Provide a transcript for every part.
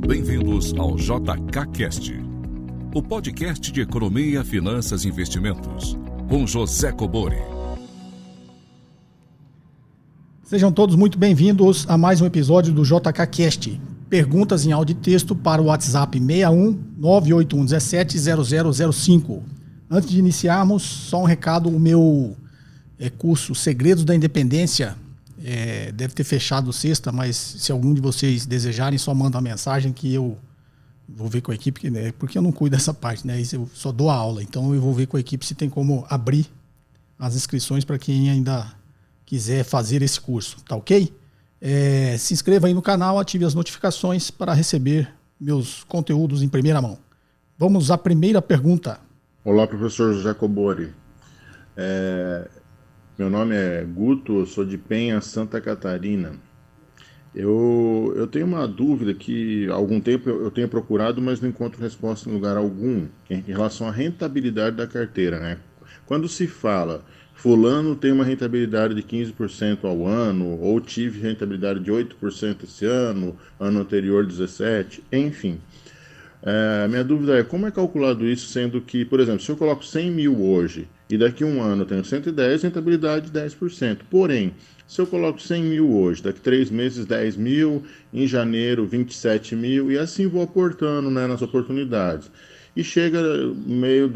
Bem-vindos ao JKCast, o podcast de economia, finanças e investimentos, com José Cobori. Sejam todos muito bem-vindos a mais um episódio do JKCast. Perguntas em áudio e texto para o WhatsApp 61 981 17 0005. Antes de iniciarmos, só um recado, o meu curso Segredos da Independência deve ter fechado sexta, mas se algum de vocês desejarem, só manda uma mensagem que eu vou ver com a equipe, né, porque eu não cuido dessa parte, né, eu só dou a aula, então eu vou ver com a equipe se tem como abrir as inscrições para quem ainda quiser fazer esse curso, tá ok? Se inscreva aí no canal, ative as notificações para receber meus conteúdos em primeira mão. Vamos à primeira pergunta. Olá, professor José Cobori. Meu nome é Guto, eu sou de Penha, Santa Catarina. Eu tenho uma dúvida que há algum tempo eu tenho procurado, mas não encontro resposta em lugar algum em relação à rentabilidade da carteira, né? Quando se fala, fulano tem uma rentabilidade de 15% ao ano, ou tive rentabilidade de 8% esse ano anterior 17%, enfim. Minha dúvida é como é calculado isso, sendo que, por exemplo, se eu coloco 100 mil hoje e daqui a um ano eu tenho 110, rentabilidade de 10%. Porém, se eu coloco 100 mil hoje, daqui a 3 meses 10 mil, em janeiro 27 mil e assim vou aportando, né, nas oportunidades. E chega no meio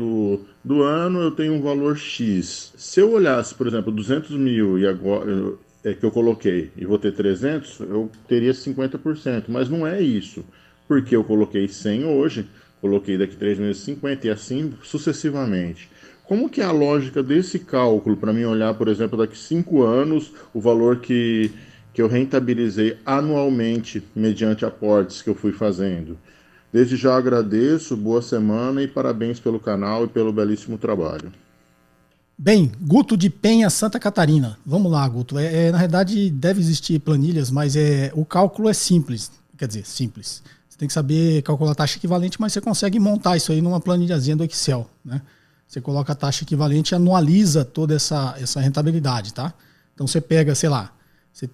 do ano eu tenho um valor X. Se eu olhasse, por exemplo, 200 mil e agora que eu coloquei e vou ter 300, eu teria 50%, mas não é isso. Porque eu coloquei 100 hoje, coloquei daqui a 3 meses 50 e assim sucessivamente. Como que é a lógica desse cálculo para mim olhar, por exemplo, daqui a 5 anos, o valor que eu rentabilizei anualmente mediante aportes que eu fui fazendo? Desde já agradeço, boa semana e parabéns pelo canal e pelo belíssimo trabalho. Bem, Guto de Penha, Santa Catarina. Vamos lá, Guto. Na realidade, deve existir planilhas, mas o cálculo é simples. Quer dizer, simples. Você tem que saber calcular a taxa equivalente, mas você consegue montar isso aí numa planilhazinha do Excel, né? Você coloca a taxa equivalente e anualiza toda essa rentabilidade, tá? Então você pega, sei lá, se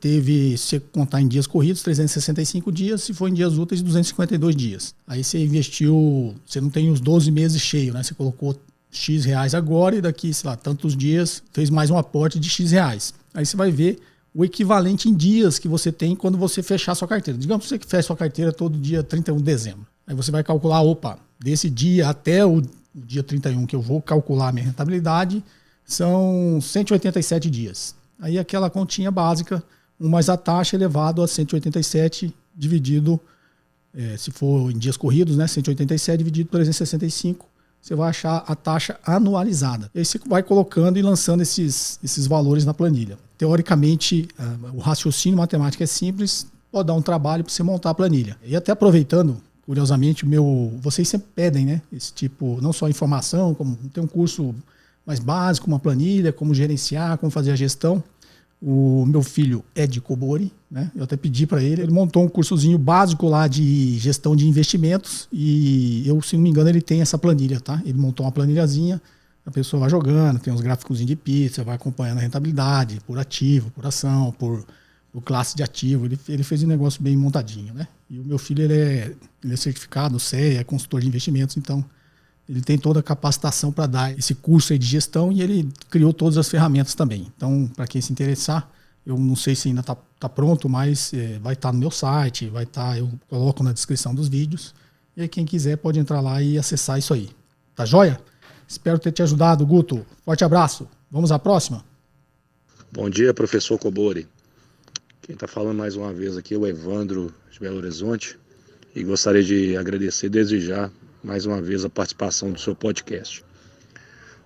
você contar em dias corridos, 365 dias, se for em dias úteis, 252 dias. Aí você investiu, você não tem os 12 meses cheios, né? Você colocou X reais agora e daqui, sei lá, tantos dias, fez mais um aporte de X reais. Aí você vai ver o equivalente em dias que você tem quando você fechar sua carteira. Digamos que você fecha sua carteira todo dia 31 de dezembro. Aí você vai calcular, desse dia até o dia 31 que eu vou calcular a minha rentabilidade, são 187 dias. Aí aquela continha básica, 1 mais a taxa elevado a 187 dividido, se for em dias corridos, né, 187 dividido por 365, você vai achar a taxa anualizada. E aí você vai colocando e lançando esses valores na planilha. Teoricamente, o raciocínio matemático é simples, pode dar um trabalho para você montar a planilha. E até aproveitando, curiosamente, vocês sempre pedem, né, esse tipo, não só informação, como tem um curso mais básico, uma planilha, como gerenciar, como fazer a gestão. O meu filho Ed Cobori, né, eu até pedi para ele montou um cursozinho básico lá de gestão de investimentos e se não me engano, ele tem essa planilha, tá? Ele montou uma planilhazinha, a pessoa vai jogando, tem uns gráficos de pizza, vai acompanhando a rentabilidade por ativo, por ação, por classe de ativo. Ele fez um negócio bem montadinho, né? E o meu filho, ele é certificado, CEA, é consultor de investimentos, então ele tem toda a capacitação para dar esse curso aí de gestão e ele criou todas as ferramentas também. Então, para quem se interessar, eu não sei se ainda está pronto, mas vai estar no meu site, eu coloco na descrição dos vídeos. E aí quem quiser pode entrar lá e acessar isso aí. Tá joia? Espero ter te ajudado, Guto. Forte abraço. Vamos à próxima? Bom dia, professor Cobori. Quem está falando mais uma vez aqui é o Evandro de Belo Horizonte e gostaria de agradecer desde já mais uma vez a participação do seu podcast.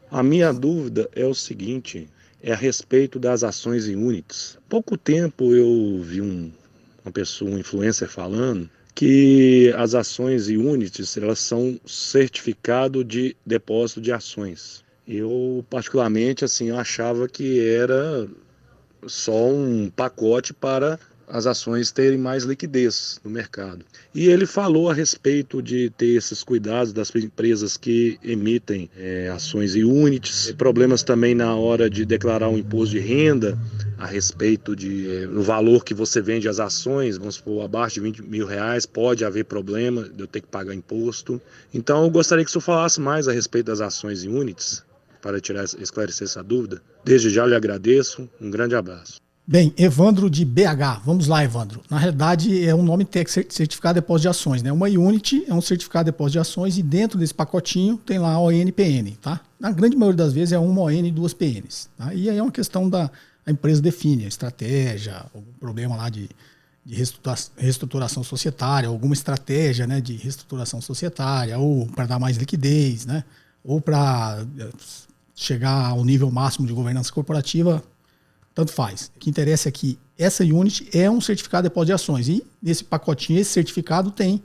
A minha dúvida é o seguinte, é a respeito das ações em Units. Há pouco tempo eu vi uma pessoa, um influencer falando que as ações em Units, elas são certificado de depósito de ações. Eu particularmente eu achava que era só um pacote para as ações terem mais liquidez no mercado. E ele falou a respeito de ter esses cuidados das empresas que emitem ações em units, problemas também na hora de declarar o imposto de renda, a respeito do valor que você vende as ações, vamos supor, abaixo de R$20.000, pode haver problema de eu ter que pagar imposto. Então eu gostaria que o senhor falasse mais a respeito das ações em units, para esclarecer essa dúvida. Desde já lhe agradeço, um grande abraço. Bem, Evandro de BH. Vamos lá, Evandro. Na realidade, é um nome técnico, certificado de depósito de ações, né? Uma unit é um certificado de depósito de ações e dentro desse pacotinho tem lá ON-PN, tá? Na grande maioria das vezes é uma ON e 2 PNs, tá? E aí é uma questão a empresa define a estratégia, algum problema lá de reestruturação societária, alguma estratégia, né, de reestruturação societária, ou para dar mais liquidez, né, ou para chegar ao nível máximo de governança corporativa, tanto faz. O que interessa é que essa unit é um certificado de depósito de ações e nesse pacotinho, esse certificado tem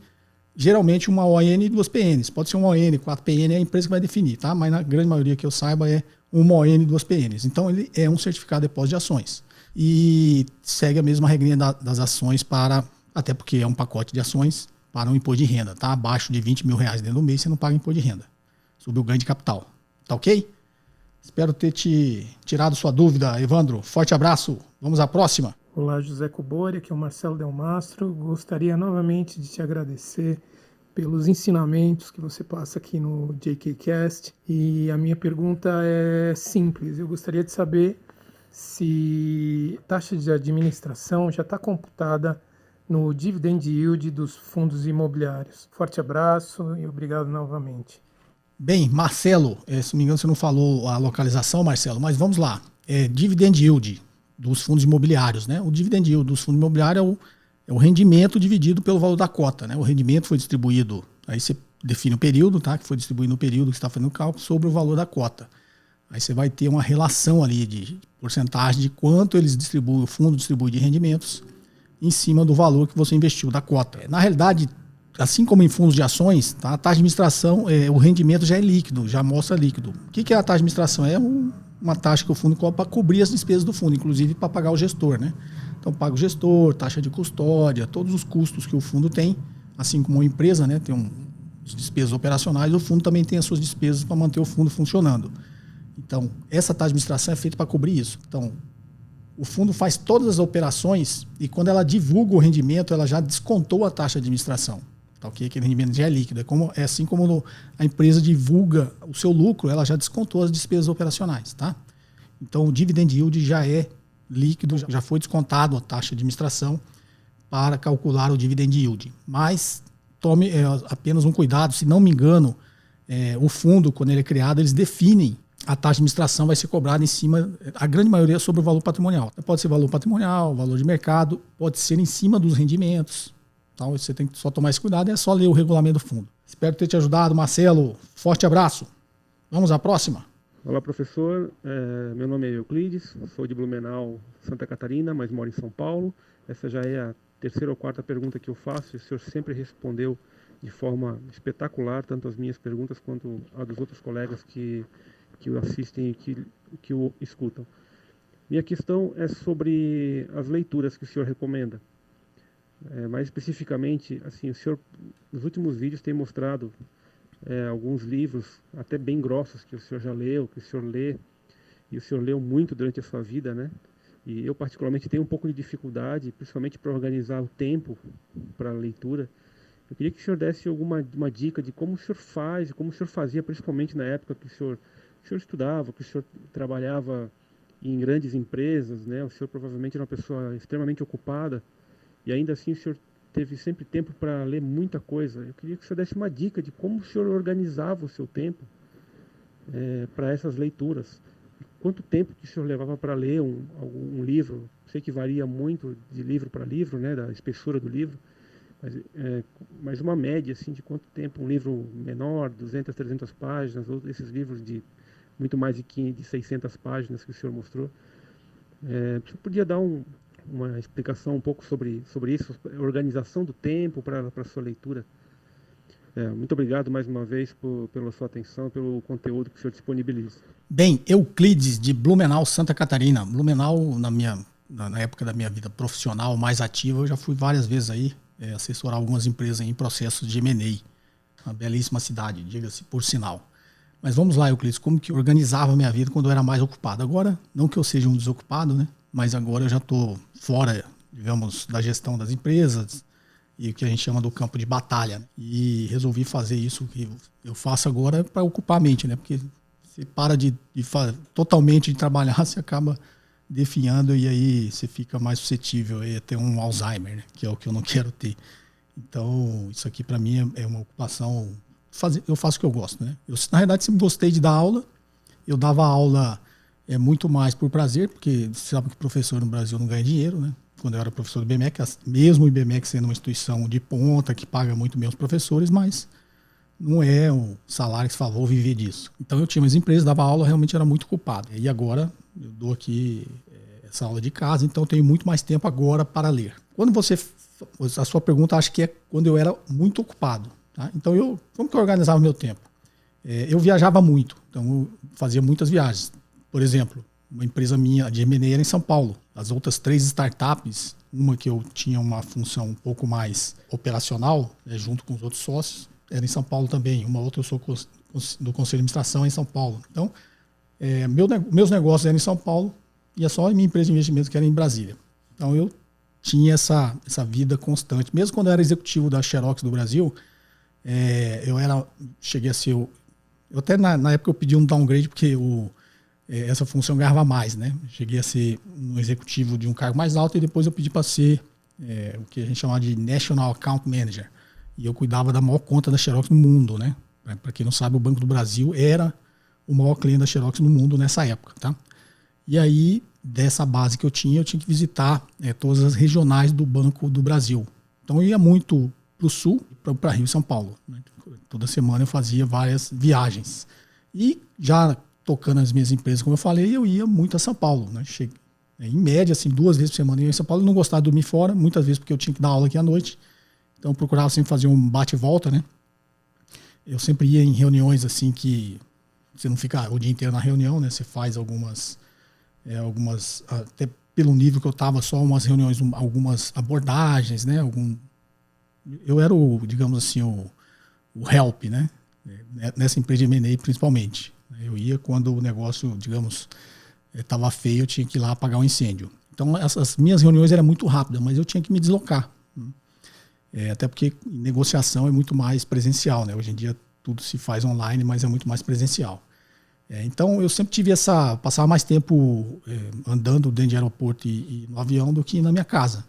geralmente uma ON e 2 PNs. Pode ser uma ON, 4 PN, é a empresa que vai definir, tá? Mas na grande maioria que eu saiba é uma ON e 2 PNs. Então ele é um certificado de depósito de ações. E segue a mesma regrinha das ações até porque é um pacote de ações para um imposto de renda, tá? Abaixo de R$20.000 dentro do mês você não paga imposto de renda sobre o ganho de capital. Tá ok? Espero ter te tirado sua dúvida, Evandro. Forte abraço. Vamos à próxima. Olá, José Cobori, aqui é o Marcelo Delmastro. Gostaria novamente de te agradecer pelos ensinamentos que você passa aqui no JKCast. E a minha pergunta é simples. Eu gostaria de saber se a taxa de administração já está computada no dividend yield dos fundos imobiliários. Forte abraço e obrigado novamente. Bem, Marcelo, se não me engano você não falou a localização, Marcelo, mas vamos lá. Dividend yield dos fundos imobiliários, né? O dividend yield dos fundos imobiliários é o rendimento dividido pelo valor da cota, né? O rendimento foi distribuído, aí você define o período, tá? Que foi distribuído no período que você está fazendo o cálculo sobre o valor da cota. Aí você vai ter uma relação ali de porcentagem de quanto eles distribuem, o fundo distribui de rendimentos em cima do valor que você investiu da cota. Na realidade, assim como em fundos de ações, tá? A taxa de administração, o rendimento já é líquido, já mostra líquido. O que é a taxa de administração? É uma taxa que o fundo cobra para cobrir as despesas do fundo, inclusive para pagar o gestor, né? Então paga o gestor, taxa de custódia, todos os custos que o fundo tem, assim como uma empresa, né, tem as despesas operacionais, o fundo também tem as suas despesas para manter o fundo funcionando. Então, essa taxa de administração é feita para cobrir isso. Então, o fundo faz todas as operações e quando ela divulga o rendimento, ela já descontou a taxa de administração. Tá, okay? Aquele rendimento já é líquido. É assim como a empresa divulga o seu lucro, ela já descontou as despesas operacionais. Tá? Então, o dividend yield já é líquido, já foi descontado a taxa de administração para calcular o dividend yield. Mas tome apenas um cuidado, se não me engano, o fundo, quando ele é criado, eles definem a taxa de administração vai ser cobrada em cima, a grande maioria, sobre o valor patrimonial. Pode ser valor patrimonial, valor de mercado, pode ser em cima dos rendimentos. Então você tem que só tomar esse cuidado, é só ler o regulamento do fundo. Espero ter te ajudado, Marcelo. Forte abraço. Vamos à próxima. Olá, professor. Meu nome é Euclides, sou de Blumenau, Santa Catarina, mas moro em São Paulo. Essa já é a terceira ou quarta pergunta que eu faço e o senhor sempre respondeu de forma espetacular, tanto as minhas perguntas quanto a dos outros colegas que o assistem e que o escutam. Minha questão é sobre as leituras que o senhor recomenda. Mais especificamente, assim, o senhor, nos últimos vídeos, tem mostrado alguns livros, até bem grossos, que o senhor já leu, que o senhor lê, e o senhor leu muito durante a sua vida, né? E eu, particularmente, tenho um pouco de dificuldade, principalmente para organizar o tempo para a leitura. Eu queria que o senhor desse uma dica de como o senhor faz, como o senhor fazia, principalmente na época que o senhor estudava, que o senhor trabalhava em grandes empresas, né? O senhor provavelmente era uma pessoa extremamente ocupada e ainda assim o senhor teve sempre tempo para ler muita coisa. Eu queria que o senhor desse uma dica de como o senhor organizava o seu tempo para essas leituras. Quanto tempo que o senhor levava para ler um livro? Sei que varia muito de livro para livro, né? Da espessura do livro, mas uma média assim, de quanto tempo um livro menor, 200, 300 páginas, ou esses livros de muito mais de 600 páginas que o senhor mostrou. Você podia dar uma explicação um pouco sobre isso, a organização do tempo para a sua leitura? Muito obrigado mais uma vez pela sua atenção, pelo conteúdo que o senhor disponibiliza. Bem, Euclides, de Blumenau, Santa Catarina. Blumenau, na época da minha vida profissional mais ativa, eu já fui várias vezes aí assessorar algumas empresas em processos de M&A. Uma belíssima cidade, diga-se por sinal. Mas vamos lá, Euclides, como que eu organizava a minha vida quando eu era mais ocupado? Agora, não que eu seja um desocupado, né? mas agora eu já estou fora, digamos, da gestão das empresas e o que a gente chama do campo de batalha, né? E resolvi fazer isso que eu faço agora para ocupar a mente, né? Porque você para totalmente de trabalhar, você acaba definhando e aí você fica mais suscetível a ter um Alzheimer, né? Que é o que eu não quero ter. Então, isso aqui para mim é uma ocupação. Eu faço o que eu gosto, né? Eu, na verdade, sempre gostei de dar aula. Eu dava aula muito mais por prazer, porque você sabe que professor no Brasil não ganha dinheiro, né? Quando eu era professor do IBMEC, mesmo o IBMEC sendo uma instituição de ponta, que paga muito bem os professores, mas não é o salário que se falou viver disso. Então eu tinha umas empresas, dava aula, realmente era muito ocupado. E agora eu dou aqui essa aula de casa, então eu tenho muito mais tempo agora para ler. A sua pergunta acho que é quando eu era muito ocupado. Tá? Então como que eu organizava o meu tempo? Eu viajava muito, então eu fazia muitas viagens. Por exemplo, uma empresa minha de M&A era em São Paulo. As outras 3 startups, uma que eu tinha uma função um pouco mais operacional, junto com os outros sócios, era em São Paulo também. Uma outra eu sou do Conselho de Administração em São Paulo. Então, meus negócios eram em São Paulo e é só a minha empresa de investimento que era em Brasília. Então eu tinha essa vida constante. Mesmo quando eu era executivo da Xerox do Brasil, cheguei a ser... Eu até na época eu pedi um downgrade porque essa função ganhava mais, né? Cheguei a ser um executivo de um cargo mais alto e depois eu pedi para ser o que a gente chamava de National Account Manager. E eu cuidava da maior conta da Xerox no mundo, né? Para quem não sabe, o Banco do Brasil era o maior cliente da Xerox no mundo nessa época, tá? E aí, dessa base que eu tinha que visitar todas as regionais do Banco do Brasil. Então eu ia muito para o sul, para Rio e São Paulo, né? Toda semana eu fazia várias viagens. E já tocando as minhas empresas, como eu falei, eu ia muito a São Paulo, né? Em média, assim, 2 vezes por semana eu ia em São Paulo. Eu não gostava de dormir fora, muitas vezes porque eu tinha que dar aula aqui à noite. Então eu procurava sempre fazer um bate e volta, né? Eu sempre ia em reuniões assim que você não fica o dia inteiro na reunião, né? Você faz algumas até pelo nível que eu estava, só umas reuniões, algumas abordagens, né? Eu era digamos assim, o help, né? Nessa empresa de M&A principalmente. Eu ia quando o negócio, digamos, estava feio, eu tinha que ir lá apagar um incêndio. Então essas minhas reuniões eram muito rápidas, mas eu tinha que me deslocar. Até porque negociação é muito mais presencial, né? Hoje em dia tudo se faz online, mas é muito mais presencial. Então eu sempre passava mais tempo andando dentro de aeroporto e no avião do que na minha casa.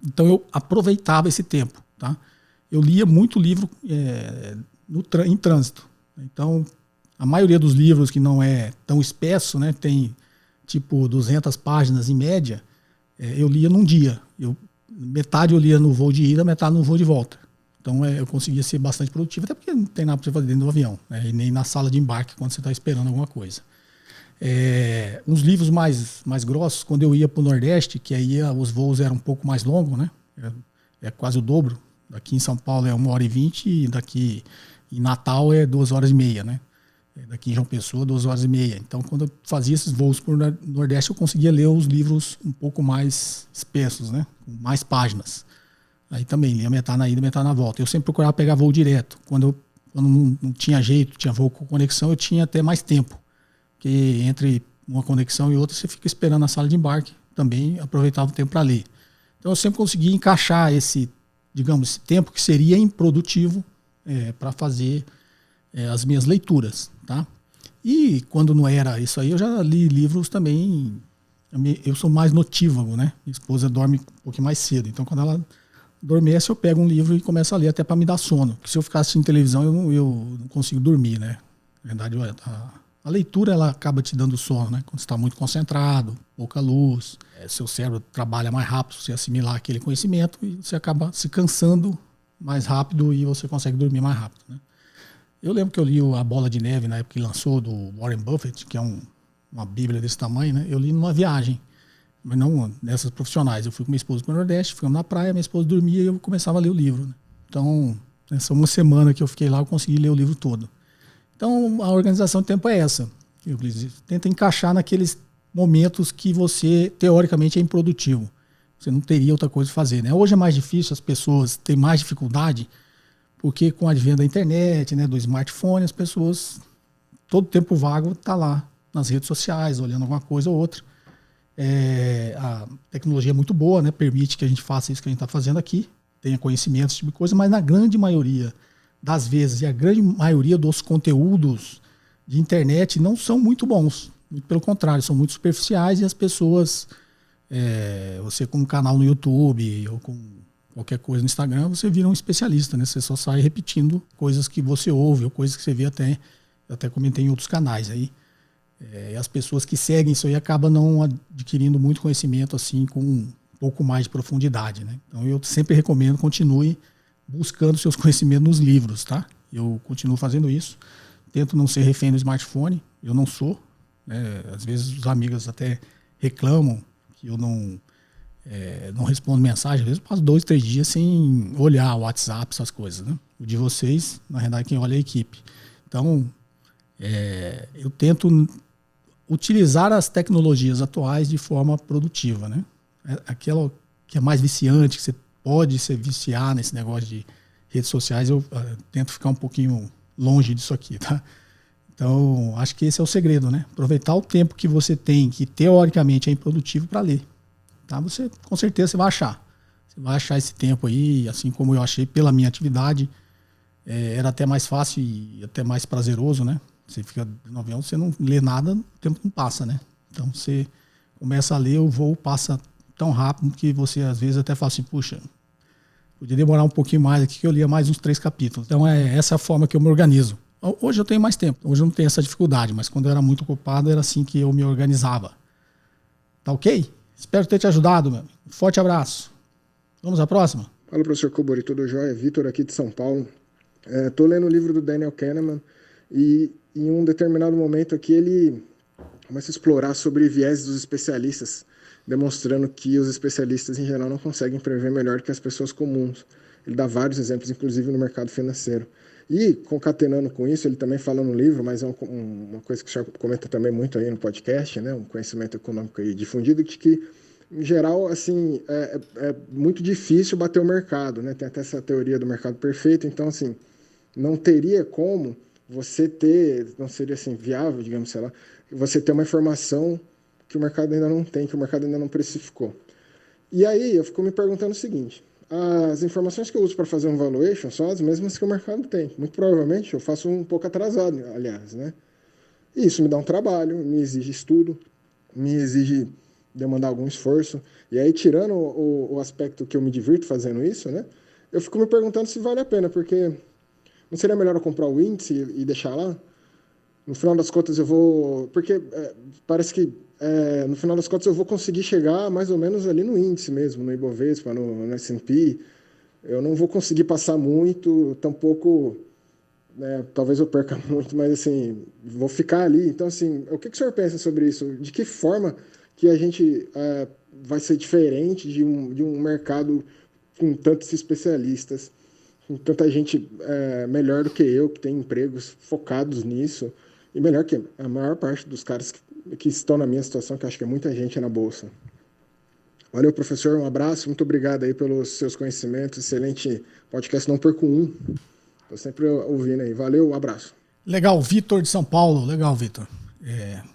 Então eu aproveitava esse tempo, tá? Eu lia muito livro em trânsito. Então a maioria dos livros que não é tão espesso, né? Tem tipo 200 páginas em média, eu lia num dia. Metade eu lia no voo de ida, metade no voo de volta. Então eu conseguia ser bastante produtivo, até porque não tem nada para você fazer dentro do avião, né? E nem na sala de embarque quando você está esperando alguma coisa. Uns livros mais grossos, quando eu ia para o Nordeste, que aí os voos eram um pouco mais longos, né? É quase o dobro. Daqui em São Paulo é 1h20 e daqui em Natal é 2h30, né? Daqui em João Pessoa, 2h30. Então, quando eu fazia esses voos por Nordeste, eu conseguia ler os livros um pouco mais espessos, né? Com mais páginas. Aí também lia metade na ida, metade na volta. Eu sempre procurava pegar voo direto. Quando não tinha jeito, tinha voo com conexão, eu tinha até mais tempo. Porque entre uma conexão e outra, você fica esperando na sala de embarque. Também aproveitava o tempo para ler. Então, eu sempre conseguia encaixar esse tempo que seria improdutivo para fazer as minhas leituras, tá? E quando não era isso aí, eu já li livros também. Eu sou mais notívago, né? Minha esposa dorme um pouquinho mais cedo. Então, quando ela adormece, eu pego um livro e começo a ler até para me dar sono. Porque se eu ficar assistindo televisão, eu não consigo dormir, né? Na verdade, a leitura ela acaba te dando sono, né? Quando você está muito concentrado, pouca luz, seu cérebro trabalha mais rápido, você assimilar aquele conhecimento e você acaba se cansando mais rápido e você consegue dormir mais rápido, né? Eu lembro que eu li A Bola de Neve na época que lançou, do Warren Buffett, que é uma bíblia desse tamanho, né? Eu li numa viagem, mas não nessas profissionais. Eu fui com minha esposa para o Nordeste, ficamos na praia, minha esposa dormia e eu começava a ler o livro, né? Então, nessa uma semana que eu fiquei lá, eu consegui ler o livro todo. Então, a organização de tempo é essa. Tenta encaixar naqueles momentos que você, teoricamente, é improdutivo. Você não teria outra coisa a fazer, né? Hoje é mais difícil, as pessoas têm mais dificuldade, porque com o advento da internet, né, do smartphone, as pessoas, todo tempo vago, está lá nas redes sociais, olhando alguma coisa ou outra. A tecnologia é muito boa, né? Permite que a gente faça isso que a gente está fazendo aqui, tenha conhecimento, esse tipo de coisa, mas na grande maioria das vezes, e a grande maioria dos conteúdos de internet não são muito bons. Muito pelo contrário, são muito superficiais e as pessoas, você com um canal no YouTube ou com qualquer coisa no Instagram, você vira um especialista, né? Você só sai repetindo coisas que você ouve ou coisas que você vê até comentei em outros canais aí. E as pessoas que seguem isso aí acabam não adquirindo muito conhecimento assim com um pouco mais de profundidade, né? Então eu sempre recomendo, continue buscando seus conhecimentos nos livros, tá? Eu continuo fazendo isso. Tento não ser refém do smartphone, eu não sou. Às vezes os amigos até reclamam que eu não respondo mensagem. Às vezes eu passo 2, 3 dias sem olhar o WhatsApp, essas coisas, né? O de vocês, na realidade, quem olha é a equipe. Então, eu tento utilizar as tecnologias atuais de forma produtiva, né? Aquela que é mais viciante, que você pode se viciar nesse negócio de redes sociais, eu tento ficar um pouquinho longe disso aqui, tá? Então, acho que esse é o segredo, né? Aproveitar o tempo que você tem, que teoricamente é improdutivo, para ler. Tá? Você, com certeza, você vai achar. Você vai achar esse tempo aí, assim como eu achei pela minha atividade. Era até mais fácil e até mais prazeroso, né? Você fica no avião, você não lê nada, o tempo não passa, né? Então, você começa a ler, o voo passa tão rápido que você, às vezes, até fala assim, puxa, podia demorar um pouquinho mais aqui que eu lia mais uns 3 capítulos. Então, essa a forma que eu me organizo. Hoje eu tenho mais tempo, hoje eu não tenho essa dificuldade, mas quando eu era muito ocupado, era assim que eu me organizava. Tá ok? Espero ter te ajudado, meu amigo. Um forte abraço. Vamos à próxima? Fala, professor Cobori, tudo jóia? Vitor aqui de São Paulo. Estou lendo o livro do Daniel Kahneman e em um determinado momento aqui ele começa a explorar sobre viés dos especialistas, demonstrando que os especialistas em geral não conseguem prever melhor que as pessoas comuns. Ele dá vários exemplos, inclusive no mercado financeiro. E, concatenando com isso, ele também fala no livro, mas é uma coisa que o senhor comenta também muito aí no podcast, né, um conhecimento econômico aí difundido, de que, em geral, assim, é muito difícil bater o mercado, né? Tem até essa teoria do mercado perfeito, então, assim, não teria como você ter, não seria assim viável, digamos, sei lá, você ter uma informação que o mercado ainda não tem, que o mercado ainda não precificou. E aí eu fico me perguntando o seguinte: as informações que eu uso para fazer um valuation são as mesmas que o mercado tem. Muito provavelmente eu faço um pouco atrasado, aliás, né? E isso me dá um trabalho, me exige estudo, me exige demandar algum esforço. E aí, tirando o aspecto que eu me divirto fazendo isso, né? Eu fico me perguntando se vale a pena, porque não seria melhor eu comprar o índice e deixar lá? No final das contas eu vou... Porque parece que no final das contas eu vou conseguir chegar mais ou menos ali no índice mesmo, no Ibovespa, no S&P. Eu não vou conseguir passar muito, tampouco... talvez eu perca muito, mas assim, vou ficar ali. Então, assim, o que o senhor pensa sobre isso? De que forma que a gente vai ser diferente de um mercado com tantos especialistas, com tanta gente melhor do que eu, que tem empregos focados nisso, e melhor que a maior parte dos caras que estão na minha situação, que acho que é muita gente na Bolsa. Valeu, professor, um abraço, muito obrigado aí pelos seus conhecimentos, excelente podcast, não perco um. Estou sempre ouvindo aí. Valeu, um abraço. Legal, Vitor de São Paulo. Legal, Vitor.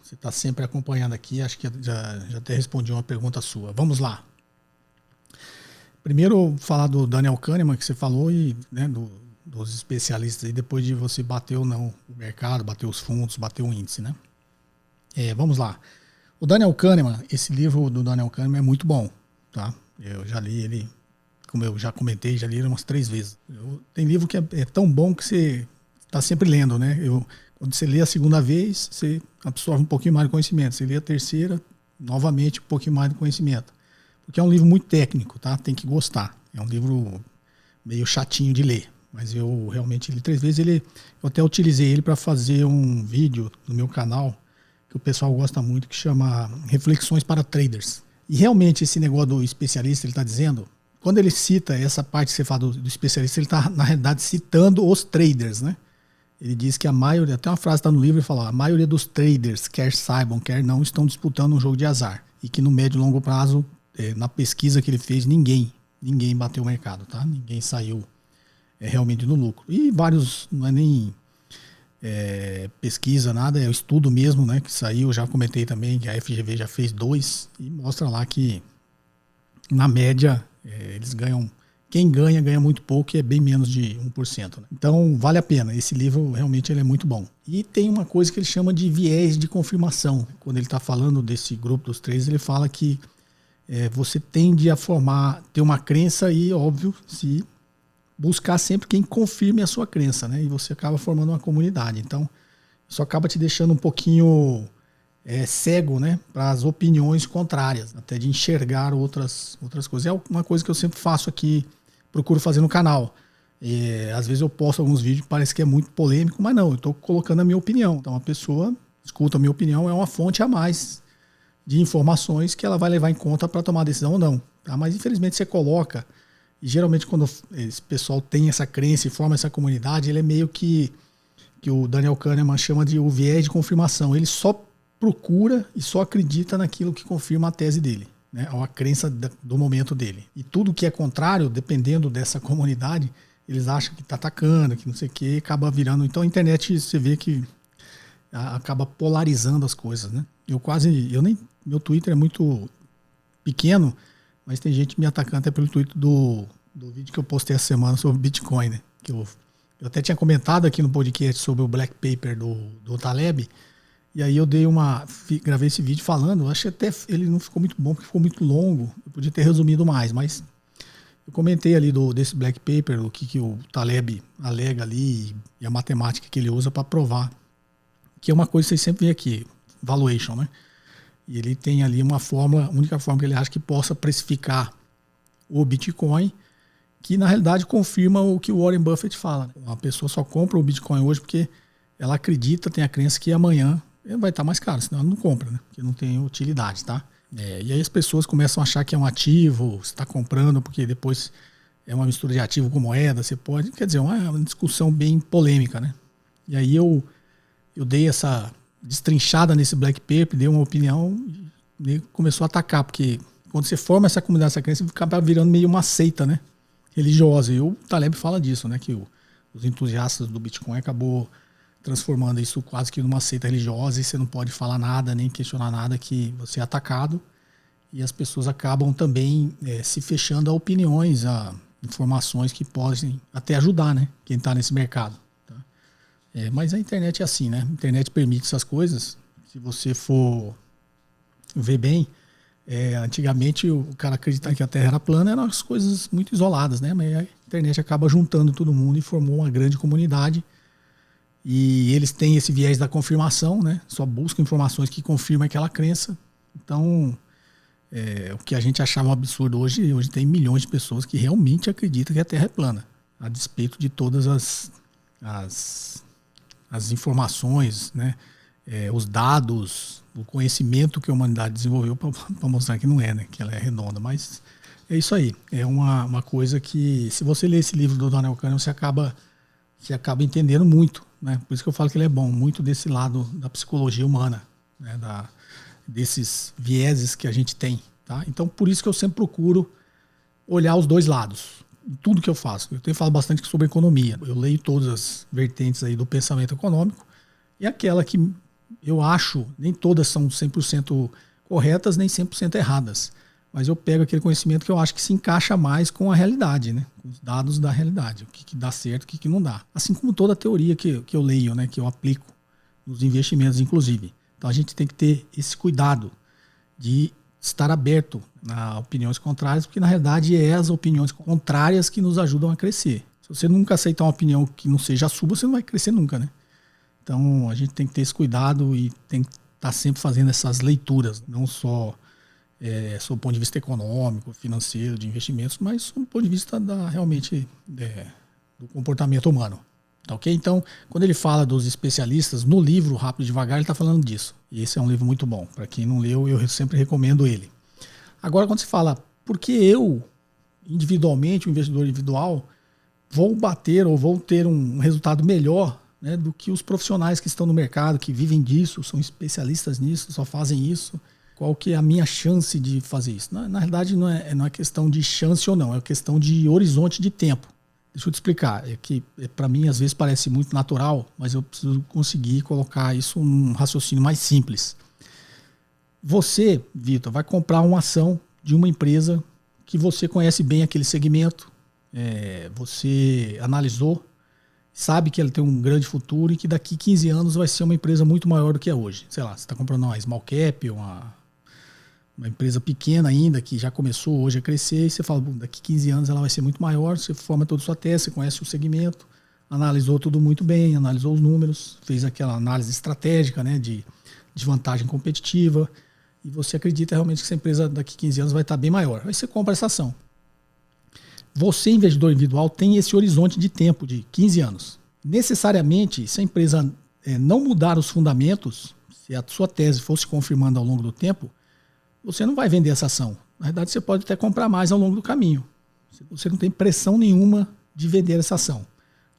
Você está sempre acompanhando aqui. Acho que já até respondi uma pergunta sua. Vamos lá. Primeiro, falar do Daniel Kahneman, que você falou, e né, dos especialistas, aí, depois de você bater ou não o mercado, bater os fundos, bater o índice, né? Vamos lá. O Daniel Kahneman, esse livro do Daniel Kahneman é muito bom, tá? Eu já li ele, como eu já comentei, já li ele umas 3 vezes. Tem livro que é tão bom que você está sempre lendo, né? Quando você lê a segunda vez, você absorve um pouquinho mais de conhecimento. Você lê a terceira, novamente, um pouquinho mais de conhecimento. Porque é um livro muito técnico, tá? Tem que gostar. É um livro meio chatinho de ler. Mas eu realmente li 3 vezes. Eu até utilizei ele para fazer um vídeo no meu canal, que o pessoal gosta muito, que chama Reflexões para Traders. E realmente esse negócio do especialista, ele está dizendo... Quando ele cita essa parte que você fala do especialista, ele está, na realidade, citando os traders, né? Ele diz que a maioria, até uma frase está no livro, ele fala, a maioria dos traders, quer saibam, quer não, estão disputando um jogo de azar. E que no médio e longo prazo, na pesquisa que ele fez, ninguém bateu o mercado, tá? Ninguém saiu realmente no lucro. E vários, não é nem pesquisa, nada, é o estudo mesmo, né, que saiu, já comentei também que a FGV já fez 2 e mostra lá que na média eles ganham, quem ganha muito pouco e é bem menos de 1%. Né? Então vale a pena, esse livro realmente ele é muito bom. E tem uma coisa que ele chama de viés de confirmação. Quando ele está falando desse grupo dos 3, ele fala que você tende a ter uma crença e, óbvio, se buscar sempre quem confirme a sua crença, né? E você acaba formando uma comunidade. Então, isso acaba te deixando um pouquinho cego, né? Para as opiniões contrárias, até de enxergar outras coisas. É uma coisa que eu sempre faço aqui, procuro fazer no canal. Às vezes eu posto alguns vídeos que parece que é muito polêmico, mas não, eu estou colocando a minha opinião. Então, a pessoa escuta a minha opinião, é uma fonte a mais de informações que ela vai levar em conta para tomar a decisão ou não. Tá? Mas, infelizmente, você coloca... E geralmente quando esse pessoal tem essa crença e forma essa comunidade, ele é meio que o Daniel Kahneman chama de o viés de confirmação. Ele só procura e só acredita naquilo que confirma a tese dele, né? Ou a crença do momento dele. E tudo que é contrário, dependendo dessa comunidade, eles acham que está atacando, que não sei o que, acaba virando... Então a internet, você vê que acaba polarizando as coisas, né? Meu Twitter é muito pequeno, mas tem gente me atacando até pelo Twitter do vídeo que eu postei essa semana sobre Bitcoin, né? Que eu até tinha comentado aqui no podcast sobre o Black Paper do Taleb. E aí eu gravei esse vídeo falando. Eu achei até ele não ficou muito bom, porque ficou muito longo. Eu podia ter resumido mais, mas eu comentei ali desse Black Paper, o que o Taleb alega ali e a matemática que ele usa para provar. Que é uma coisa que vocês sempre veem aqui, valuation, né? E ele tem ali uma fórmula, a única forma que ele acha que possa precificar o Bitcoin, que na realidade confirma o que o Warren Buffett fala. Uma pessoa só compra o Bitcoin hoje porque ela acredita, tem a crença que amanhã vai estar mais caro, senão ela não compra, né? Porque não tem utilidade, tá? E aí as pessoas começam a achar que é um ativo, você está comprando porque depois é uma mistura de ativo com moeda, você pode... Quer dizer, uma discussão bem polêmica, né? E aí eu dei essa destrinchada nesse Black Paper, dei uma opinião e começou a atacar, porque quando você forma essa comunidade, essa crença, acaba virando meio uma seita, né, religiosa. E o Taleb fala disso, né, que os entusiastas do Bitcoin acabou transformando isso quase que numa seita religiosa e você não pode falar nada, nem questionar nada, que você é atacado, e as pessoas acabam também se fechando a opiniões, a informações que podem até ajudar, né, quem está nesse mercado. Mas a internet é assim, né? A internet permite essas coisas. Se você for ver bem, antigamente o cara acreditava que a Terra era plana, eram as coisas muito isoladas, né? Mas a internet acaba juntando todo mundo e formou uma grande comunidade. E eles têm esse viés da confirmação, né? Só buscam informações que confirmam aquela crença. Então, o que a gente achava um absurdo hoje tem milhões de pessoas que realmente acreditam que a Terra é plana, a despeito de todas as informações, né, os dados, o conhecimento que a humanidade desenvolveu para mostrar que não é, né, que ela é redonda. Mas é isso aí. É uma coisa que, se você ler esse livro do Daniel Kahneman, você acaba entendendo muito, né? Por isso que eu falo que ele é bom, muito desse lado da psicologia humana, né, desses vieses que a gente tem. Tá? Então, por isso que eu sempre procuro olhar os dois lados. Tudo que eu faço. Eu tenho falado bastante sobre economia. Eu leio todas as vertentes aí do pensamento econômico e aquela que eu acho, nem todas são 100% corretas, nem 100% erradas. Mas eu pego aquele conhecimento que eu acho que se encaixa mais com a realidade, né? Com os dados da realidade. O que dá certo, o que não dá. Assim como toda a teoria que eu leio, né? Que eu aplico nos investimentos, inclusive. Então a gente tem que ter esse cuidado de estar aberto a opiniões contrárias, porque na realidade é as opiniões contrárias que nos ajudam a crescer. Se você nunca aceitar uma opinião que não seja a sua, você não vai crescer nunca, né? Então a gente tem que ter esse cuidado e tem que estar sempre fazendo essas leituras, não só sob o ponto de vista econômico, financeiro, de investimentos, mas sob o ponto de vista realmente do comportamento humano. Tá, ok? Então, quando ele fala dos especialistas, no livro Rápido e Devagar, ele está falando disso. E esse é um livro muito bom. Para quem não leu, eu sempre recomendo ele. Agora, quando se fala, por que eu, individualmente, um investidor individual, vou bater ou vou ter um resultado melhor, né, do que os profissionais que estão no mercado, que vivem disso, são especialistas nisso, só fazem isso? Qual que é a minha chance de fazer isso? Na realidade, não é questão de chance ou não, é questão de horizonte de tempo. Deixa eu te explicar. É que para mim às vezes parece muito natural, mas eu preciso conseguir colocar isso num raciocínio mais simples. Você, Vitor, vai comprar uma ação de uma empresa que você conhece bem aquele segmento, você analisou, sabe que ela tem um grande futuro e que daqui 15 anos vai ser uma empresa muito maior do que é hoje. Sei lá, você está comprando uma small cap, uma empresa pequena ainda, que já começou hoje a crescer, e você fala, daqui 15 anos ela vai ser muito maior, você forma toda a sua tese, você conhece o segmento, analisou tudo muito bem, analisou os números, fez aquela análise estratégica, né, de vantagem competitiva, e você acredita realmente que essa empresa daqui 15 anos vai estar bem maior. Aí você compra essa ação. Você, investidor individual, tem esse horizonte de tempo de 15 anos. Necessariamente, se a empresa não mudar os fundamentos, se a sua tese fosse confirmando ao longo do tempo, você não vai vender essa ação. Na verdade, você pode até comprar mais ao longo do caminho. Você não tem pressão nenhuma de vender essa ação.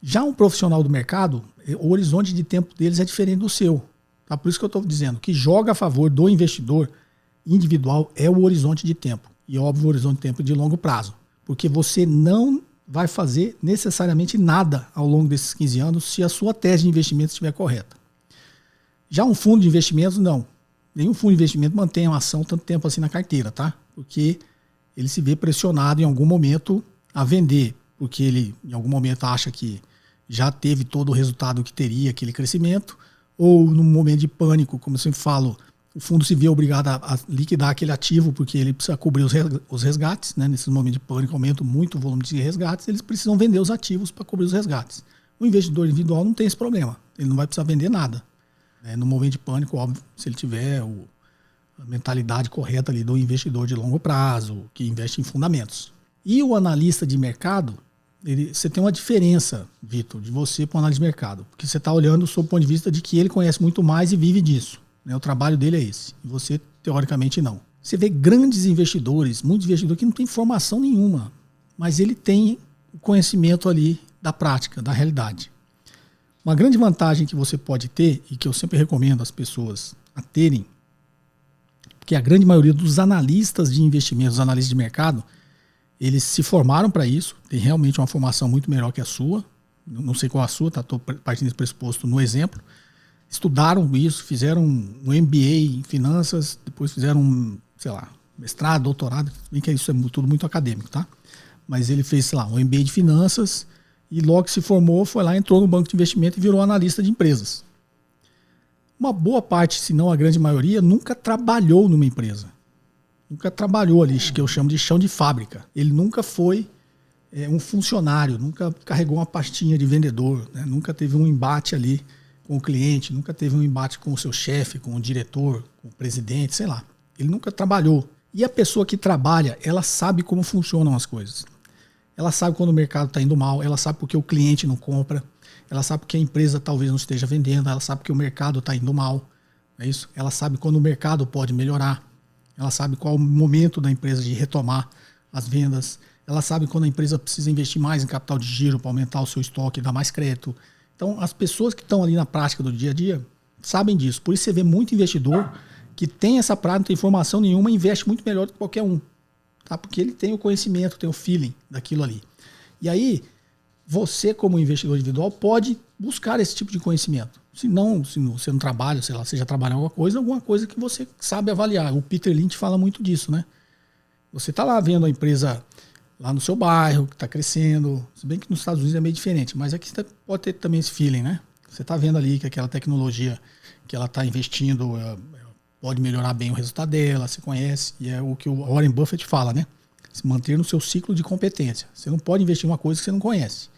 Já um profissional do mercado, o horizonte de tempo deles é diferente do seu. Tá? Por isso que eu estou dizendo que joga a favor do investidor individual é o horizonte de tempo. E óbvio, o horizonte de tempo de longo prazo. Porque você não vai fazer necessariamente nada ao longo desses 15 anos se a sua tese de investimento estiver correta. Já um fundo de investimentos, não. Nenhum fundo de investimento mantém uma ação tanto tempo assim na carteira, tá? Porque ele se vê pressionado em algum momento a vender, porque ele em algum momento acha que já teve todo o resultado que teria aquele crescimento, ou num momento de pânico, como eu sempre falo, o fundo se vê obrigado a liquidar aquele ativo porque ele precisa cobrir os resgates, né? Nesses momentos de pânico aumenta muito o volume de resgates, eles precisam vender os ativos para cobrir os resgates. O investidor individual não tem esse problema, ele não vai precisar vender nada. No momento de pânico, óbvio, se ele tiver a mentalidade correta ali do investidor de longo prazo, que investe em fundamentos. E o analista de mercado, você tem uma diferença, Vitor, de você para o analista de mercado, porque você está olhando sob o ponto de vista de que ele conhece muito mais e vive disso. Né? O trabalho dele é esse, e você, teoricamente, não. Você vê grandes investidores, muitos investidores que não têm formação nenhuma, mas ele tem o conhecimento ali da prática, da realidade. Uma grande vantagem que você pode ter, e que eu sempre recomendo as pessoas a terem, porque a grande maioria dos analistas de investimentos, os analistas de mercado, eles se formaram para isso, tem realmente uma formação muito melhor que a sua, não sei qual a sua, estou partindo desse pressuposto no exemplo, estudaram isso, fizeram um MBA em finanças, depois fizeram mestrado, doutorado, bem que isso é tudo muito acadêmico, tá? Mas ele fez, um MBA de finanças, e logo que se formou, foi lá, entrou no banco de investimento e virou analista de empresas. Uma boa parte, se não a grande maioria, nunca trabalhou numa empresa. Nunca trabalhou ali, que eu chamo de chão de fábrica. Ele nunca foi um funcionário, nunca carregou uma pastinha de vendedor, né? Nunca teve um embate ali com o cliente, nunca teve um embate com o seu chefe, com o diretor, com o presidente, sei lá. Ele nunca trabalhou. E a pessoa que trabalha, ela sabe como funcionam as coisas. Ela sabe quando o mercado está indo mal, ela sabe porque o cliente não compra, ela sabe porque a empresa talvez não esteja vendendo, ela sabe que o mercado está indo mal, é isso? Ela sabe quando o mercado pode melhorar, ela sabe qual o momento da empresa de retomar as vendas, ela sabe quando a empresa precisa investir mais em capital de giro para aumentar o seu estoque e dar mais crédito. Então, as pessoas que estão ali na prática do dia a dia sabem disso. Por isso você vê muito investidor que tem essa prática, não tem informação nenhuma e investe muito melhor do que qualquer um. Tá? Porque ele tem o conhecimento, tem o feeling daquilo ali. E aí, você como investidor individual pode buscar esse tipo de conhecimento. Se você não trabalha, sei lá, você já trabalha em alguma coisa que você sabe avaliar. O Peter Lynch fala muito disso, né? Você está lá vendo a empresa lá no seu bairro, que está crescendo, se bem que nos Estados Unidos é meio diferente, mas aqui você pode ter também esse feeling, né? Você está vendo ali que aquela tecnologia que ela está investindo pode melhorar bem o resultado dela, você conhece, e é o que o Warren Buffett fala, né? Se manter no seu ciclo de competência. Você não pode investir em uma coisa que você não conhece.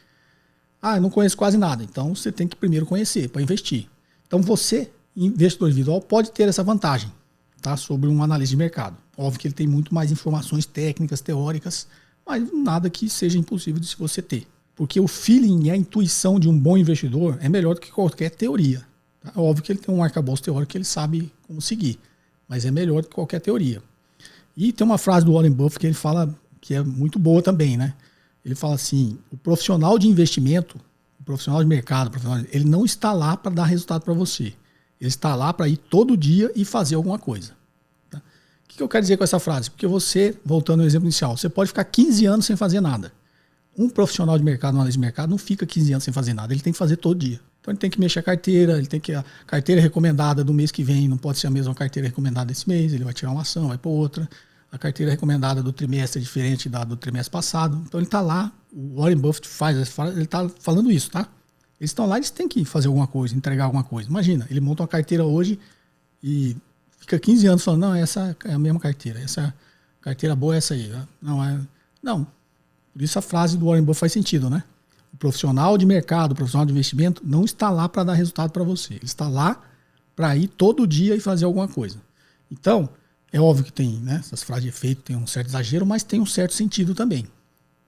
Eu não conheço quase nada, então você tem que primeiro conhecer para investir. Então você, investidor individual, pode ter essa vantagem, tá? Sobre um analista de mercado. Óbvio que ele tem muito mais informações técnicas, teóricas, mas nada que seja impossível de você ter. Porque o feeling e a intuição de um bom investidor é melhor do que qualquer teoria. Tá? Óbvio que ele tem um arcabouço teórico que ele sabe como seguir, mas é melhor do que qualquer teoria. E tem uma frase do Warren Buffett que ele fala que é muito boa também, né? Ele fala assim, o profissional de investimento, o profissional de mercado, ele não está lá para dar resultado para você. Ele está lá para ir todo dia e fazer alguma coisa. Tá? O que eu quero dizer com essa frase? Porque você, voltando ao exemplo inicial, você pode ficar 15 anos sem fazer nada. Um profissional de mercado, um analista de mercado, não fica 15 anos sem fazer nada. Ele tem que fazer todo dia. Então ele tem que mexer a carteira, a carteira recomendada do mês que vem não pode ser a mesma carteira recomendada desse mês, ele vai tirar uma ação, vai para outra. A carteira recomendada do trimestre é diferente da do trimestre passado. Então ele está lá, o Warren Buffett ele está falando isso, tá? Eles estão lá, eles têm que fazer alguma coisa, entregar alguma coisa. Imagina, ele monta uma carteira hoje e fica 15 anos falando, não, essa é a mesma carteira, essa carteira boa é essa aí. Não. Por isso a frase do Warren Buffett faz sentido, né? O profissional de mercado, o profissional de investimento não está lá para dar resultado para você. Ele está lá para ir todo dia e fazer alguma coisa. Então, é óbvio que tem, né? Essas frases de efeito tem um certo exagero, mas tem um certo sentido também.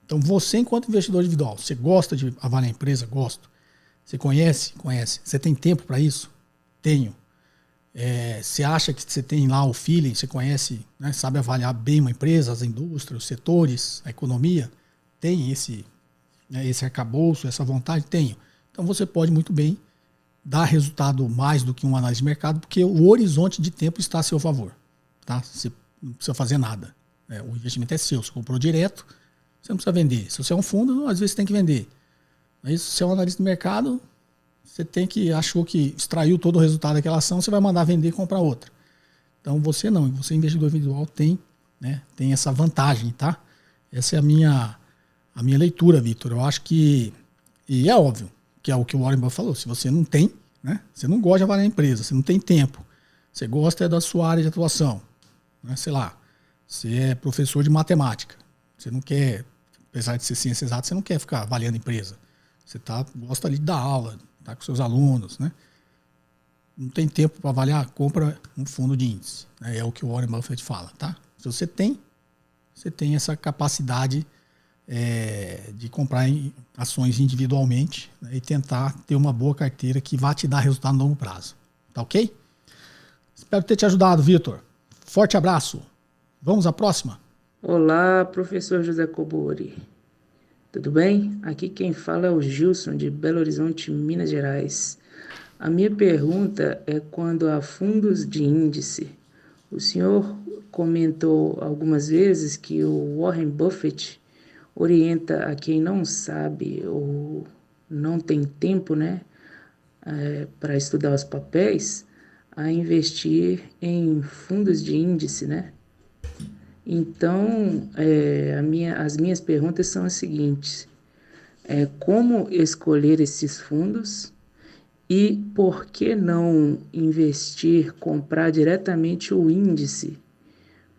Então, você, enquanto investidor individual, você gosta de avaliar a empresa? Gosto. Você conhece? Conhece. Você tem tempo para isso? Tenho. Você acha que você tem lá o feeling, você conhece, né? Sabe avaliar bem uma empresa, as indústrias, os setores, a economia? Tem esse arcabouço, essa vontade? Tenho. Então você pode muito bem dar resultado mais do que um análise de mercado, porque o horizonte de tempo está a seu favor. Tá? Você não precisa fazer nada. O investimento é seu. Você comprou direto, você não precisa vender. Se você é um fundo, às vezes você tem que vender. Mas se você é um analista de mercado, você achou que extraiu todo o resultado daquela ação, você vai mandar vender e comprar outra. Então você não. Você, investidor individual, tem essa vantagem. Tá? Essa é a minha leitura, Vitor. Eu acho que, e é óbvio, que é o que o Warren Buffett falou, se você não tem, né, você não gosta de avaliar a empresa, você não tem tempo, você gosta da sua área de atuação, né, sei lá, você é professor de matemática, você não quer, apesar de ser ciência exata, você não quer ficar avaliando a empresa, você gosta ali de dar aula, tá com seus alunos, né, não tem tempo para avaliar, compra um fundo de índice, né, é o que o Warren Buffett fala, tá? Se você tem essa capacidade de comprar ações individualmente, né, e tentar ter uma boa carteira que vá te dar resultado no longo prazo. Tá ok? Espero ter te ajudado, Vitor. Forte abraço. Vamos à próxima? Olá, professor José Cobori. Tudo bem? Aqui quem fala é o Gilson, de Belo Horizonte, Minas Gerais. A minha pergunta é quando a fundos de índice. O senhor comentou algumas vezes que o Warren Buffett orienta a quem não sabe ou não tem tempo, né, para estudar os papéis, a investir em fundos de índice, né? Então, as minhas perguntas são as seguintes: como escolher esses fundos e por que não comprar diretamente o índice?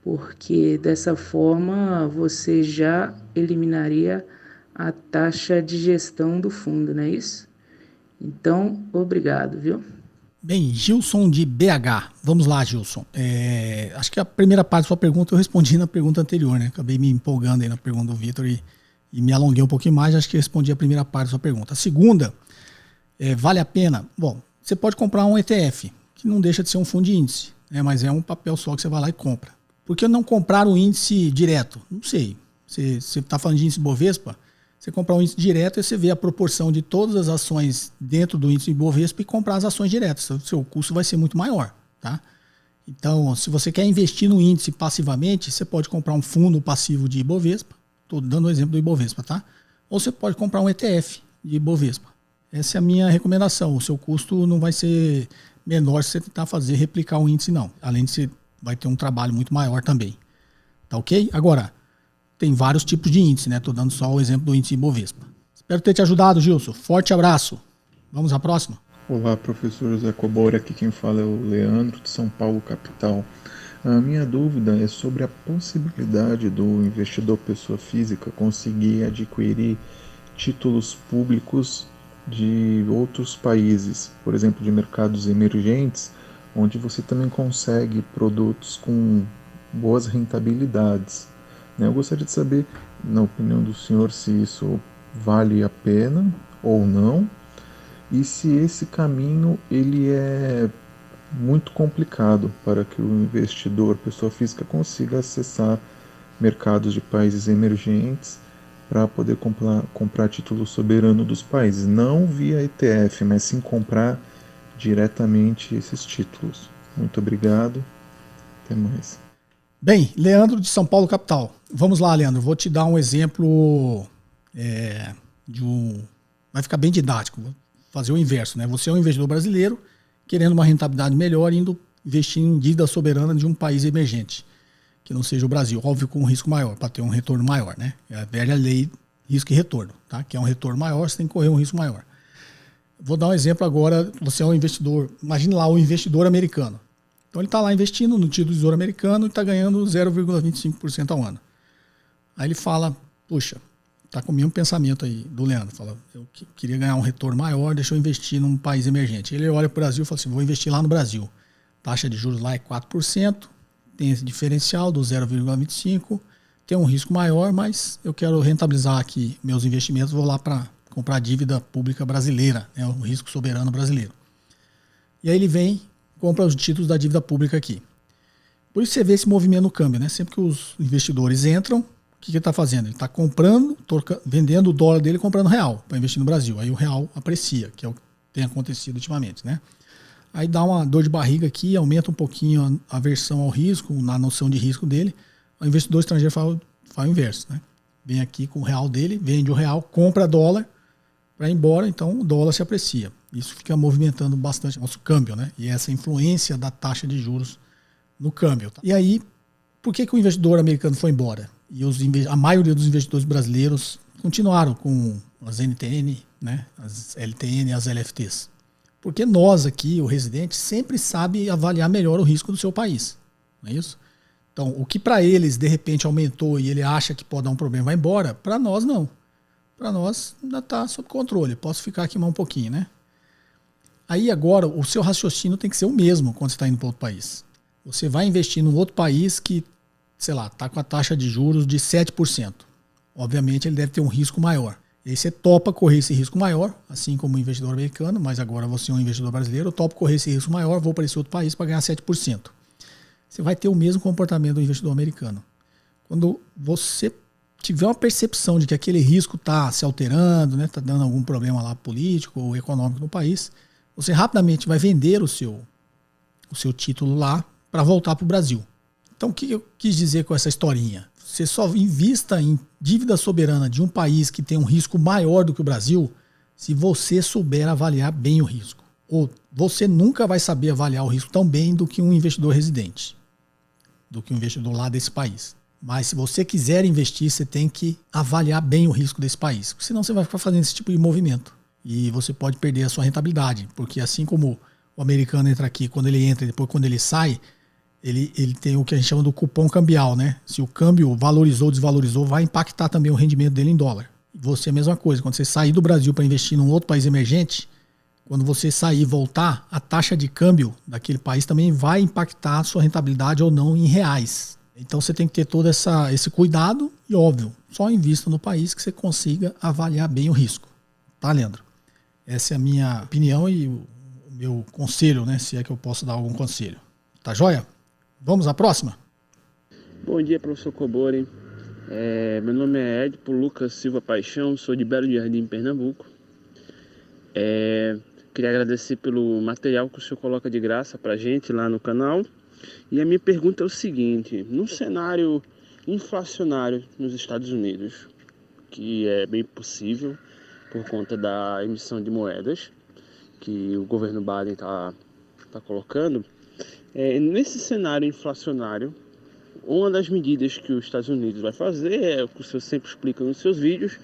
Porque dessa forma você já eliminaria a taxa de gestão do fundo, não é isso? Então, obrigado, viu? Bem, Gilson de BH. Vamos lá, Gilson. Acho que a primeira parte da sua pergunta eu respondi na pergunta anterior, né? Acabei me empolgando aí na pergunta do Vitor e me alonguei um pouquinho mais, acho que respondi a primeira parte da sua pergunta. A segunda, vale a pena? Bom, você pode comprar um ETF, que não deixa de ser um fundo de índice, né? Mas é um papel só que você vai lá e compra. Por que não comprar o índice direto? Não sei. Você está falando de índice Bovespa? Você comprar um índice direto e você vê a proporção de todas as ações dentro do índice Bovespa e comprar as ações diretas. O seu custo vai ser muito maior. Tá? Então, se você quer investir no índice passivamente, você pode comprar um fundo passivo de Ibovespa. Estou dando o exemplo do Ibovespa. Tá? Ou você pode comprar um ETF de Ibovespa. Essa é a minha recomendação. O seu custo não vai ser menor se você tentar replicar o índice, não. Além de você vai ter um trabalho muito maior também. Tá ok? Agora, tem vários tipos de índice, né? Estou dando só o exemplo do índice Ibovespa. Espero ter te ajudado, Gilson. Forte abraço. Vamos à próxima. Olá, professor José Cobori. Aqui quem fala é o Leandro, de São Paulo, capital. A minha dúvida é sobre a possibilidade do investidor pessoa física conseguir adquirir títulos públicos de outros países, por exemplo, de mercados emergentes, onde você também consegue produtos com boas rentabilidades. Eu gostaria de saber, na opinião do senhor, se isso vale a pena ou não, e se esse caminho ele é muito complicado para que o investidor, pessoa física, consiga acessar mercados de países emergentes para poder comprar título soberano dos países, não via ETF, mas sim comprar diretamente esses títulos. Muito obrigado. Até mais. Bem, Leandro de São Paulo, capital. Vamos lá, Leandro. Vou te dar um exemplo vai ficar bem didático. Vou fazer o inverso, né? Você é um investidor brasileiro querendo uma rentabilidade melhor, indo investir em dívida soberana de um país emergente, que não seja o Brasil, óbvio, com um risco maior, para ter um retorno maior, né? É a velha lei risco e retorno, tá? Que é um retorno maior, você tem que correr um risco maior. Vou dar um exemplo agora, você é um investidor, imagine lá um investidor americano. Então ele está lá investindo no título do Tesouro Americano e está ganhando 0,25% ao ano. Aí ele fala, puxa, está com o mesmo pensamento aí do Leandro, fala, eu queria ganhar um retorno maior, deixa eu investir num país emergente. Ele olha para o Brasil e fala assim, vou investir lá no Brasil. Taxa de juros lá é 4%, tem esse diferencial do 0,25%, tem um risco maior, mas eu quero rentabilizar aqui meus investimentos, vou lá para comprar dívida pública brasileira, né, o risco soberano brasileiro. E aí ele vem, compra os títulos da dívida pública aqui. Por isso você vê esse movimento no câmbio, né? Sempre que os investidores entram, o que ele está fazendo? Ele está comprando, vendendo o dólar dele e comprando real para investir no Brasil. Aí o real aprecia, que é o que tem acontecido ultimamente, né? Aí dá uma dor de barriga aqui, aumenta um pouquinho a aversão ao risco, na noção de risco dele. O investidor estrangeiro faz o inverso, né? Vem aqui com o real dele, vende o real, compra dólar para ir embora, então o dólar se aprecia. Isso fica movimentando bastante o nosso câmbio, né? E essa influência da taxa de juros no câmbio. Tá? E aí, por que o investidor americano foi embora? E a maioria dos investidores brasileiros continuaram com as NTN, né? As LTN e as LFTs. Porque nós aqui, o residente, sempre sabe avaliar melhor o risco do seu país. Não é isso? Então, o que para eles, de repente, aumentou e ele acha que pode dar um problema, vai embora, para nós não. Para nós ainda está sob controle. Posso ficar aqui mais um pouquinho, né? Aí agora, o seu raciocínio tem que ser o mesmo quando você está indo para outro país. Você vai investir num outro país que, sei lá, está com a taxa de juros de 7%. Obviamente, ele deve ter um risco maior. E aí você topa correr esse risco maior, assim como o investidor americano, mas agora você é um investidor brasileiro, eu topo correr esse risco maior, vou para esse outro país para ganhar 7%. Você vai ter o mesmo comportamento do investidor americano. Quando você tiver uma percepção de que aquele risco está se alterando, está dando algum problema lá político ou econômico no país, você rapidamente vai vender o seu título lá para voltar para o Brasil. Então o que eu quis dizer com essa historinha? Você só invista em dívida soberana de um país que tem um risco maior do que o Brasil se você souber avaliar bem o risco. Ou você nunca vai saber avaliar o risco tão bem do que um investidor residente, do que um investidor lá desse país. Mas se você quiser investir, você tem que avaliar bem o risco desse país. Senão você vai ficar fazendo esse tipo de movimento. E você pode perder a sua rentabilidade. Porque assim como o americano entra aqui, quando ele entra e depois quando ele sai, ele tem o que a gente chama do cupom cambial, né? Se o câmbio valorizou ou desvalorizou, vai impactar também o rendimento dele em dólar. E você é a mesma coisa. Quando você sair do Brasil para investir num outro país emergente, quando você sair e voltar, a taxa de câmbio daquele país também vai impactar a sua rentabilidade ou não em reais. Então você tem que ter todo esse cuidado e, óbvio, só invista no país que você consiga avaliar bem o risco. Tá, Leandro? Essa é a minha opinião e o meu conselho, né? Se é que eu posso dar algum conselho. Tá joia? Vamos à próxima? Bom dia, professor Cobori. Meu nome é Edipo Lucas Silva Paixão, sou de Belo Jardim, Pernambuco. Queria agradecer pelo material que o senhor coloca de graça pra gente lá no canal. E a minha pergunta é o seguinte: num cenário inflacionário nos Estados Unidos, que é bem possível por conta da emissão de moedas que o governo Biden está colocando, nesse cenário inflacionário, uma das medidas que os Estados Unidos vai fazer é o que o senhor sempre explica nos seus vídeos,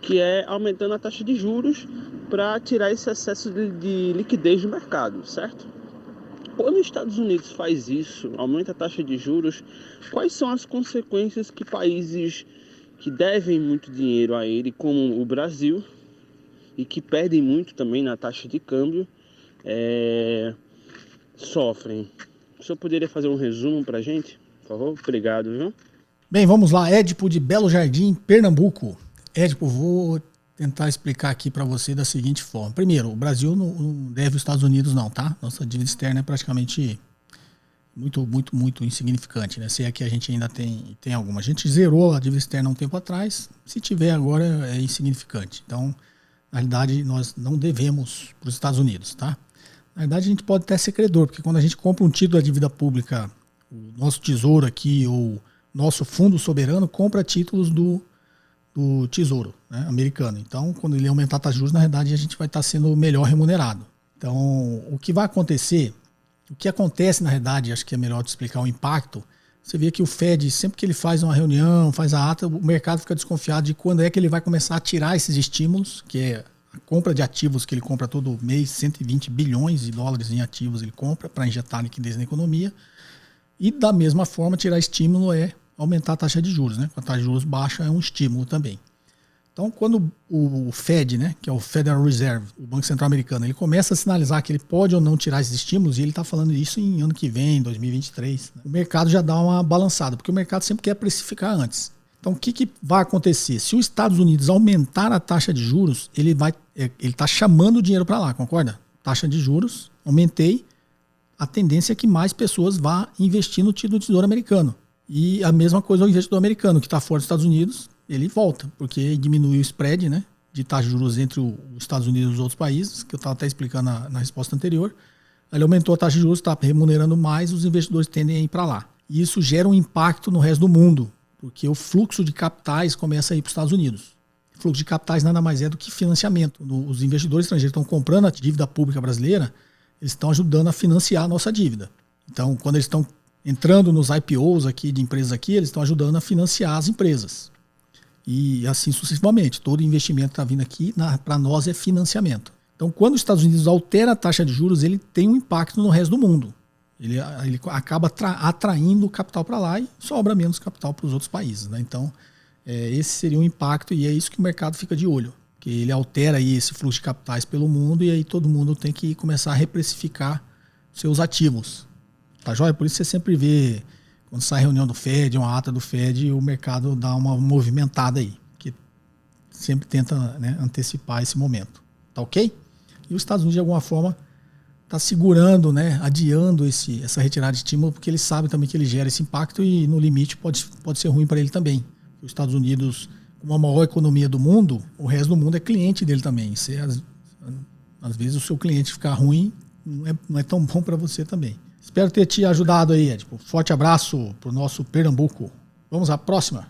que é aumentando a taxa de juros para tirar esse excesso de liquidez do mercado, certo? Quando os Estados Unidos faz isso, aumenta a taxa de juros, quais são as consequências que países que devem muito dinheiro a ele, como o Brasil, e que perdem muito também na taxa de câmbio, sofrem? O senhor poderia fazer um resumo para a gente, por favor? Obrigado, viu? Bem, vamos lá. Edipo de Belo Jardim, Pernambuco. Edipo, vou tentar explicar aqui para você da seguinte forma. Primeiro, o Brasil não deve os Estados Unidos não, tá? Nossa dívida externa é praticamente muito insignificante, né? Se é que a gente ainda tem alguma. A gente zerou a dívida externa há um tempo atrás, se tiver agora é insignificante. Então, na realidade, nós não devemos para os Estados Unidos, tá? Na verdade, a gente pode até ser credor, porque quando a gente compra um título da dívida pública, o nosso tesouro aqui, ou nosso fundo soberano, compra títulos do do Tesouro, né, americano. Então, quando ele aumentar a taxa de juros, na verdade, a gente vai estar sendo melhor remunerado. Então, o que vai acontecer, o que acontece, na verdade, acho que é melhor te explicar o impacto. Você vê que o Fed, sempre que ele faz uma reunião, faz a ata, o mercado fica desconfiado de quando é que ele vai começar a tirar esses estímulos, que é a compra de ativos que ele compra todo mês, 120 bilhões de dólares em ativos ele compra para injetar liquidez na economia. E da mesma forma, tirar estímulo é aumentar a taxa de juros, né? A taxa de juros baixa é um estímulo também. Então, quando o Fed, né, que é o Federal Reserve, o Banco Central Americano, ele começa a sinalizar que ele pode ou não tirar esses estímulos, e ele está falando isso em ano que vem, 2023, né? O mercado já dá uma balançada, porque o mercado sempre quer precificar antes. Então, o que vai acontecer? Se os Estados Unidos aumentar a taxa de juros, ele está chamando o dinheiro para lá, concorda? Taxa de juros, aumentei, a tendência é que mais pessoas vá investir no título do Tesouro americano. E a mesma coisa o investidor americano, que está fora dos Estados Unidos, ele volta, porque diminui o spread, né, de taxa de juros entre os Estados Unidos e os outros países, que eu estava até explicando na resposta anterior. Ele aumentou a taxa de juros, está remunerando mais, os investidores tendem a ir para lá. E isso gera um impacto no resto do mundo, porque o fluxo de capitais começa a ir para os Estados Unidos. O fluxo de capitais nada mais é do que financiamento. Os investidores estrangeiros estão comprando a dívida pública brasileira, eles estão ajudando a financiar a nossa dívida. Então, quando eles estão entrando nos IPOs aqui de empresas aqui, eles estão ajudando a financiar as empresas. E assim sucessivamente. Todo investimento que está vindo aqui, para nós, é financiamento. Então, quando os Estados Unidos altera a taxa de juros, ele tem um impacto no resto do mundo. Ele acaba atraindo capital para lá e sobra menos capital para os outros países, né? Então, esse seria um impacto e é isso que o mercado fica de olho. Que ele altera aí esse fluxo de capitais pelo mundo e aí todo mundo tem que começar a reprecificar seus ativos. Tá joia? Por isso você sempre vê... Quando sai reunião do Fed, uma ata do Fed, o mercado dá uma movimentada aí, que sempre tenta, né, antecipar esse momento. Tá ok? E os Estados Unidos, de alguma forma, está segurando, né, adiando essa retirada de estímulo, porque ele sabe também que ele gera esse impacto e, no limite, pode ser ruim para ele também. Os Estados Unidos, como a maior economia do mundo, o resto do mundo é cliente dele também. Às vezes o seu cliente ficar ruim não é tão bom para você também. Espero ter te ajudado aí, Ed. Forte abraço para o nosso Pernambuco. Vamos à próxima.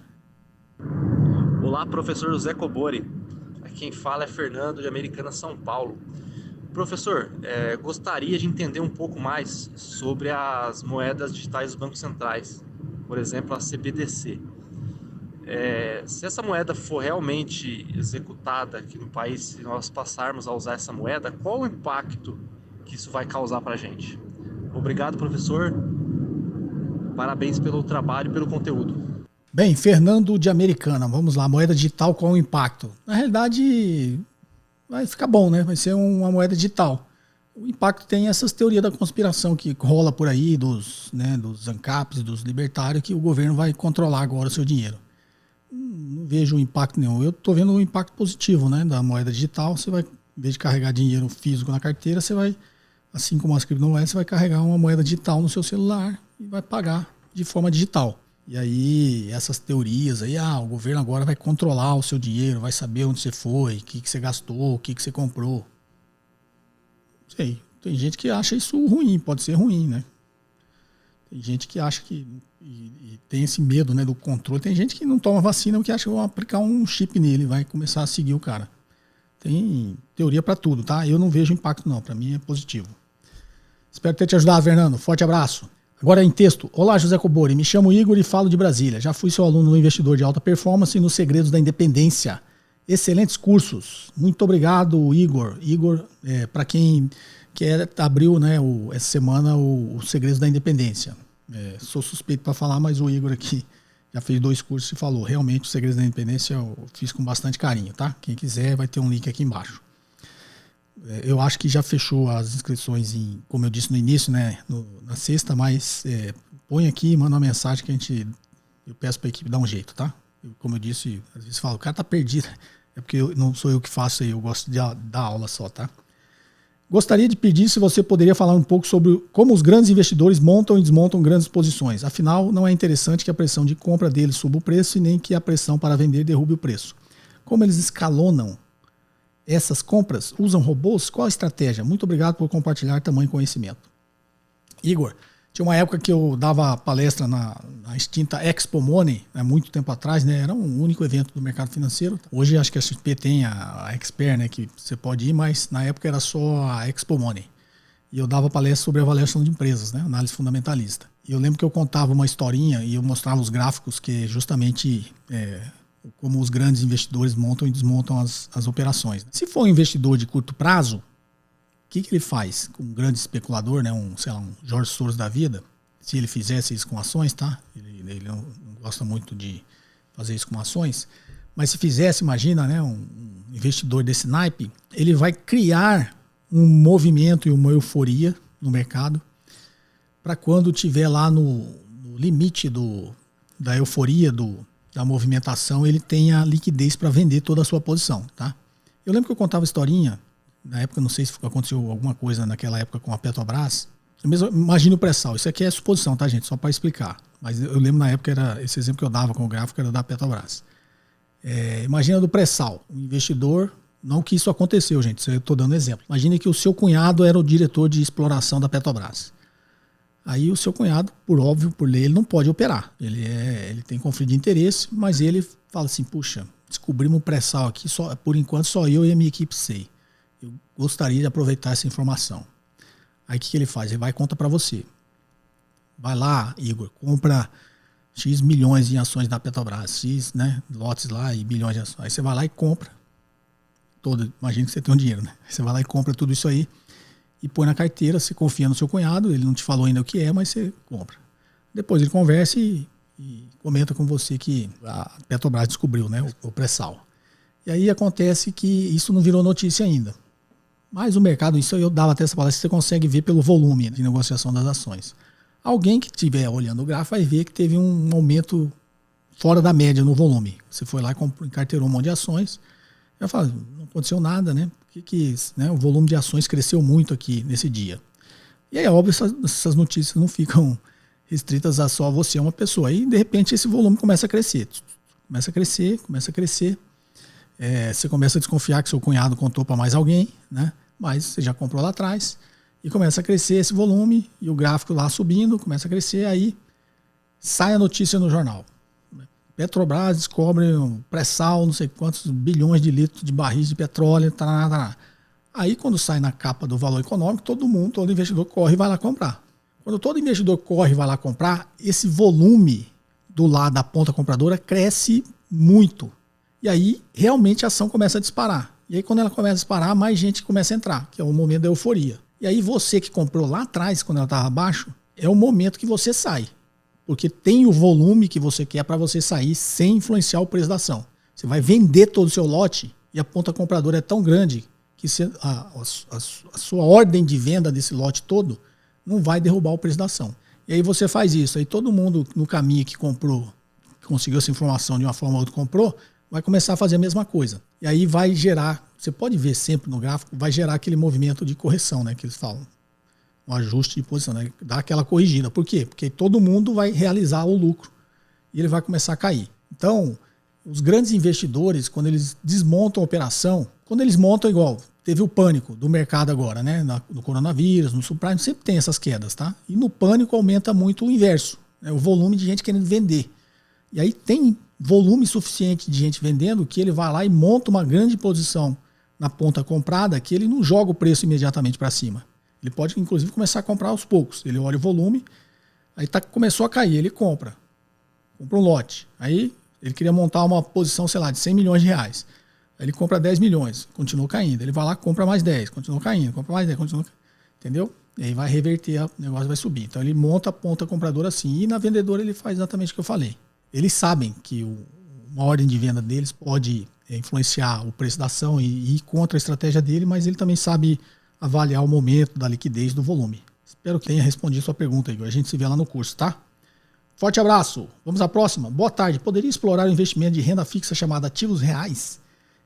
Olá, professor José Cobori. Aqui quem fala é Fernando, de Americana, São Paulo. Professor, gostaria de entender um pouco mais sobre as moedas digitais dos bancos centrais. Por exemplo, a CBDC. Se essa moeda for realmente executada aqui no país, se nós passarmos a usar essa moeda, qual o impacto que isso vai causar para a gente? Obrigado, professor. Parabéns pelo trabalho e pelo conteúdo. Bem, Fernando de Americana, vamos lá. Moeda digital, qual o impacto? Na realidade, vai ficar bom, né? Vai ser uma moeda digital. O impacto tem essas teorias da conspiração que rola por aí, dos ANCAPs, dos libertários, que o governo vai controlar agora o seu dinheiro. Não vejo impacto nenhum. Eu estou vendo um impacto positivo, né, da moeda digital. Você vai, em vez de carregar dinheiro físico na carteira, você vai... Assim como as criptomoedas, você vai carregar uma moeda digital no seu celular e vai pagar de forma digital. E aí, essas teorias aí, o governo agora vai controlar o seu dinheiro, vai saber onde você foi, o que você gastou, o que você comprou. Não sei, tem gente que acha isso ruim, pode ser ruim, né? Tem gente que acha que e tem esse medo, né, do controle. Tem gente que não toma vacina porque acha que vão aplicar um chip nele e vai começar a seguir o cara. Tem teoria para tudo, tá? Eu não vejo impacto não, para mim é positivo. Espero ter te ajudado, Fernando. Forte abraço. Agora em texto. Olá, José Cobori. Me chamo Igor e falo de Brasília. Já fui seu aluno no Investidor de Alta Performance e nos Segredos da Independência. Excelentes cursos. Muito obrigado, Igor. Igor, para quem abriu, né, essa semana o Segredos da Independência. Sou suspeito para falar, mas o Igor aqui já fez 2 cursos e falou. Realmente, os Segredos da Independência eu fiz com bastante carinho, tá? Quem quiser vai ter um link aqui embaixo. Eu acho que já fechou as inscrições, como eu disse no início, né, na sexta, mas põe aqui e manda uma mensagem que eu peço para a equipe dar um jeito, tá? Como eu disse, às vezes falo, o cara tá perdido. É porque não sou eu que faço aí, eu gosto de dar aula só, tá? Gostaria de pedir se você poderia falar um pouco sobre como os grandes investidores montam e desmontam grandes posições. Afinal, não é interessante que a pressão de compra deles suba o preço e nem que a pressão para vender derrube o preço. Como eles escalonam essas compras? Usam robôs? Qual a estratégia? Muito obrigado por compartilhar tamanho conhecimento. Igor, Tinha uma época que eu dava palestra na extinta Expo Money, muito tempo atrás, né? Era um único evento do mercado financeiro. Hoje acho que a XP tem a Expert, né? Que você pode ir, mas na época era só a Expo Money. E eu dava palestra sobre avaliação de empresas, né? Análise fundamentalista. E eu lembro que eu contava uma historinha e eu mostrava os gráficos que justamente como os grandes investidores montam e desmontam as operações. Se for um investidor de curto prazo, o que ele faz? Um grande especulador, né? um Jorge Soros da vida, se ele fizesse isso com ações, tá? Ele não gosta muito de fazer isso com ações, mas se fizesse, imagina, né? Um investidor desse naipe, ele vai criar um movimento e uma euforia no mercado para quando tiver lá no limite da euforia, da movimentação, ele tenha liquidez para vender toda a sua posição, tá? Eu lembro que eu contava historinha, na época, não sei se aconteceu alguma coisa naquela época com a Petrobras. Imagina o pré-sal. Isso aqui é suposição, tá, gente? Só para explicar. Mas eu lembro na época, esse exemplo que eu dava com o gráfico era da Petrobras. Imagina do pré-sal. O investidor, não que isso aconteceu, gente. Eu estou dando exemplo. Imagine que o seu cunhado era o diretor de exploração da Petrobras. Aí o seu cunhado, por óbvio, por lei, ele não pode operar. Ele tem conflito de interesse, mas ele fala assim, puxa, descobrimos um pré-sal aqui, por enquanto só eu e a minha equipe sei. Eu gostaria de aproveitar essa informação. Aí o que ele faz? Ele vai e conta para você. Vai lá, Igor, compra X milhões de ações da Petrobras, X, né, lotes lá e bilhões de ações. Aí você vai lá e compra. Imagina que você tem um dinheiro, né? Você vai lá e compra tudo isso aí e põe na carteira, você confia no seu cunhado, ele não te falou ainda o que é, mas você compra. Depois ele conversa e comenta com você que a Petrobras descobriu, né, o pré-sal. E aí acontece que isso não virou notícia ainda. Mas o mercado, isso eu dava até essa palestra, você consegue ver pelo volume de negociação das ações. Alguém que estiver olhando o gráfico vai ver que teve um aumento fora da média no volume. Você foi lá e encarteirou um monte de ações. Eu falo, não aconteceu nada, né? Né? O volume de ações cresceu muito aqui nesse dia. E aí, óbvio, essas notícias não ficam restritas a só você, uma pessoa. Aí, de repente, esse volume começa a crescer. Começa a crescer, começa a crescer. Você começa a desconfiar que seu cunhado contou para mais alguém, né? Mas você já comprou lá atrás e começa a crescer esse volume e o gráfico lá subindo, começa a crescer, aí sai a notícia no jornal. Petrobras descobre um pré-sal, não sei quantos bilhões de litros de barris de petróleo, Aí quando sai na capa do Valor Econômico, todo investidor corre e vai lá comprar. Quando todo investidor corre e vai lá comprar, esse volume do lado da ponta compradora cresce muito. E aí, realmente, a ação começa a disparar. E aí, quando ela começa a disparar, mais gente começa a entrar, que é o momento da euforia. E aí, você que comprou lá atrás, quando ela estava abaixo, é o momento que você sai. Porque tem o volume que você quer para você sair sem influenciar o preço da ação. Você vai vender todo o seu lote e a ponta compradora é tão grande que a sua ordem de venda desse lote todo não vai derrubar o preço da ação. E aí você faz isso. Aí todo mundo no caminho que comprou, que conseguiu essa informação de uma forma ou outra, comprou, vai começar a fazer a mesma coisa. E aí vai gerar, você pode ver sempre no gráfico, vai gerar aquele movimento de correção, né, que eles falam. Um ajuste de posição, né, dá aquela corrigida. Por quê? Porque todo mundo vai realizar o lucro e ele vai começar a cair. Então, os grandes investidores, quando eles desmontam a operação, quando eles montam igual, teve o pânico do mercado agora, né, no coronavírus, no subprime, sempre tem essas quedas, tá? E no pânico aumenta muito o inverso, né, o volume de gente querendo vender. E aí tem volume suficiente de gente vendendo que ele vai lá e monta uma grande posição na ponta comprada que ele não joga o preço imediatamente para cima. Ele pode, inclusive, começar a comprar aos poucos. Ele olha o volume, aí começou a cair, ele compra um lote. Aí ele queria montar uma posição, sei lá, de 100 milhões de reais. Aí ele compra 10 milhões, continua caindo. Ele vai lá, compra mais 10, continua caindo, compra mais 10, continua caindo. Entendeu? E aí vai reverter, o negócio vai subir. Então ele monta a ponta compradora assim. E na vendedora ele faz exatamente o que eu falei. Eles sabem que uma ordem de venda deles pode influenciar o preço da ação e ir contra a estratégia dele, mas ele também sabe avaliar o momento da liquidez do volume. Espero que tenha respondido a sua pergunta, Igor. A gente se vê lá no curso, tá? Forte abraço. Vamos à próxima. Boa tarde. Poderia explorar o investimento de renda fixa chamado ativos reais?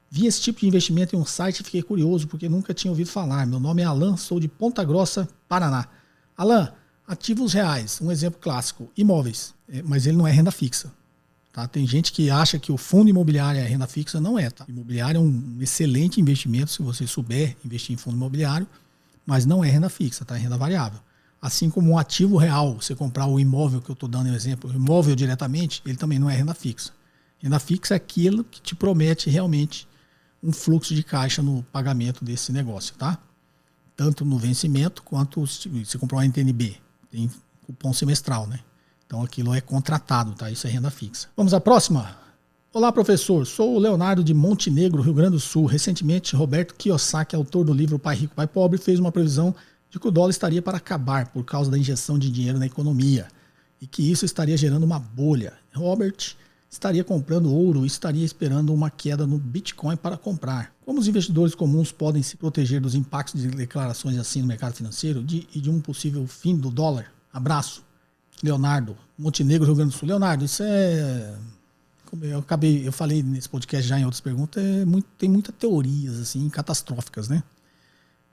Vi esse tipo de investimento em um site e fiquei curioso porque nunca tinha ouvido falar. Meu nome é Alan, sou de Ponta Grossa, Paraná. Alan, ativos reais, um exemplo clássico, imóveis, mas ele não é renda fixa. Tá? Tem gente que acha que o fundo imobiliário é renda fixa, não é. Tá? Imobiliário é um excelente investimento se você souber investir em fundo imobiliário, mas não é renda fixa, tá? É renda variável. Assim como um ativo real, você comprar o imóvel que eu estou dando um exemplo, o imóvel diretamente, ele também não é renda fixa. Renda fixa é aquilo que te promete realmente um fluxo de caixa no pagamento desse negócio, tá? Tanto no vencimento quanto se você comprar uma NTNB, tem cupom semestral, né? Então aquilo é contratado, tá? Isso é renda fixa. Vamos à próxima? Olá, professor. Sou o Leonardo de Montenegro, Rio Grande do Sul. Recentemente, Roberto Kiyosaki, autor do livro Pai Rico, Pai Pobre, fez uma previsão de que o dólar estaria para acabar por causa da injeção de dinheiro na economia e que isso estaria gerando uma bolha. Robert estaria comprando ouro e estaria esperando uma queda no Bitcoin para comprar. Como os investidores comuns podem se proteger dos impactos de declarações assim no mercado financeiro e de um possível fim do dólar? Abraço. Leonardo, Montenegro, Rio Grande do Sul. Leonardo, isso é... Eu falei nesse podcast já em outras perguntas, tem muitas teorias assim, catastróficas, né?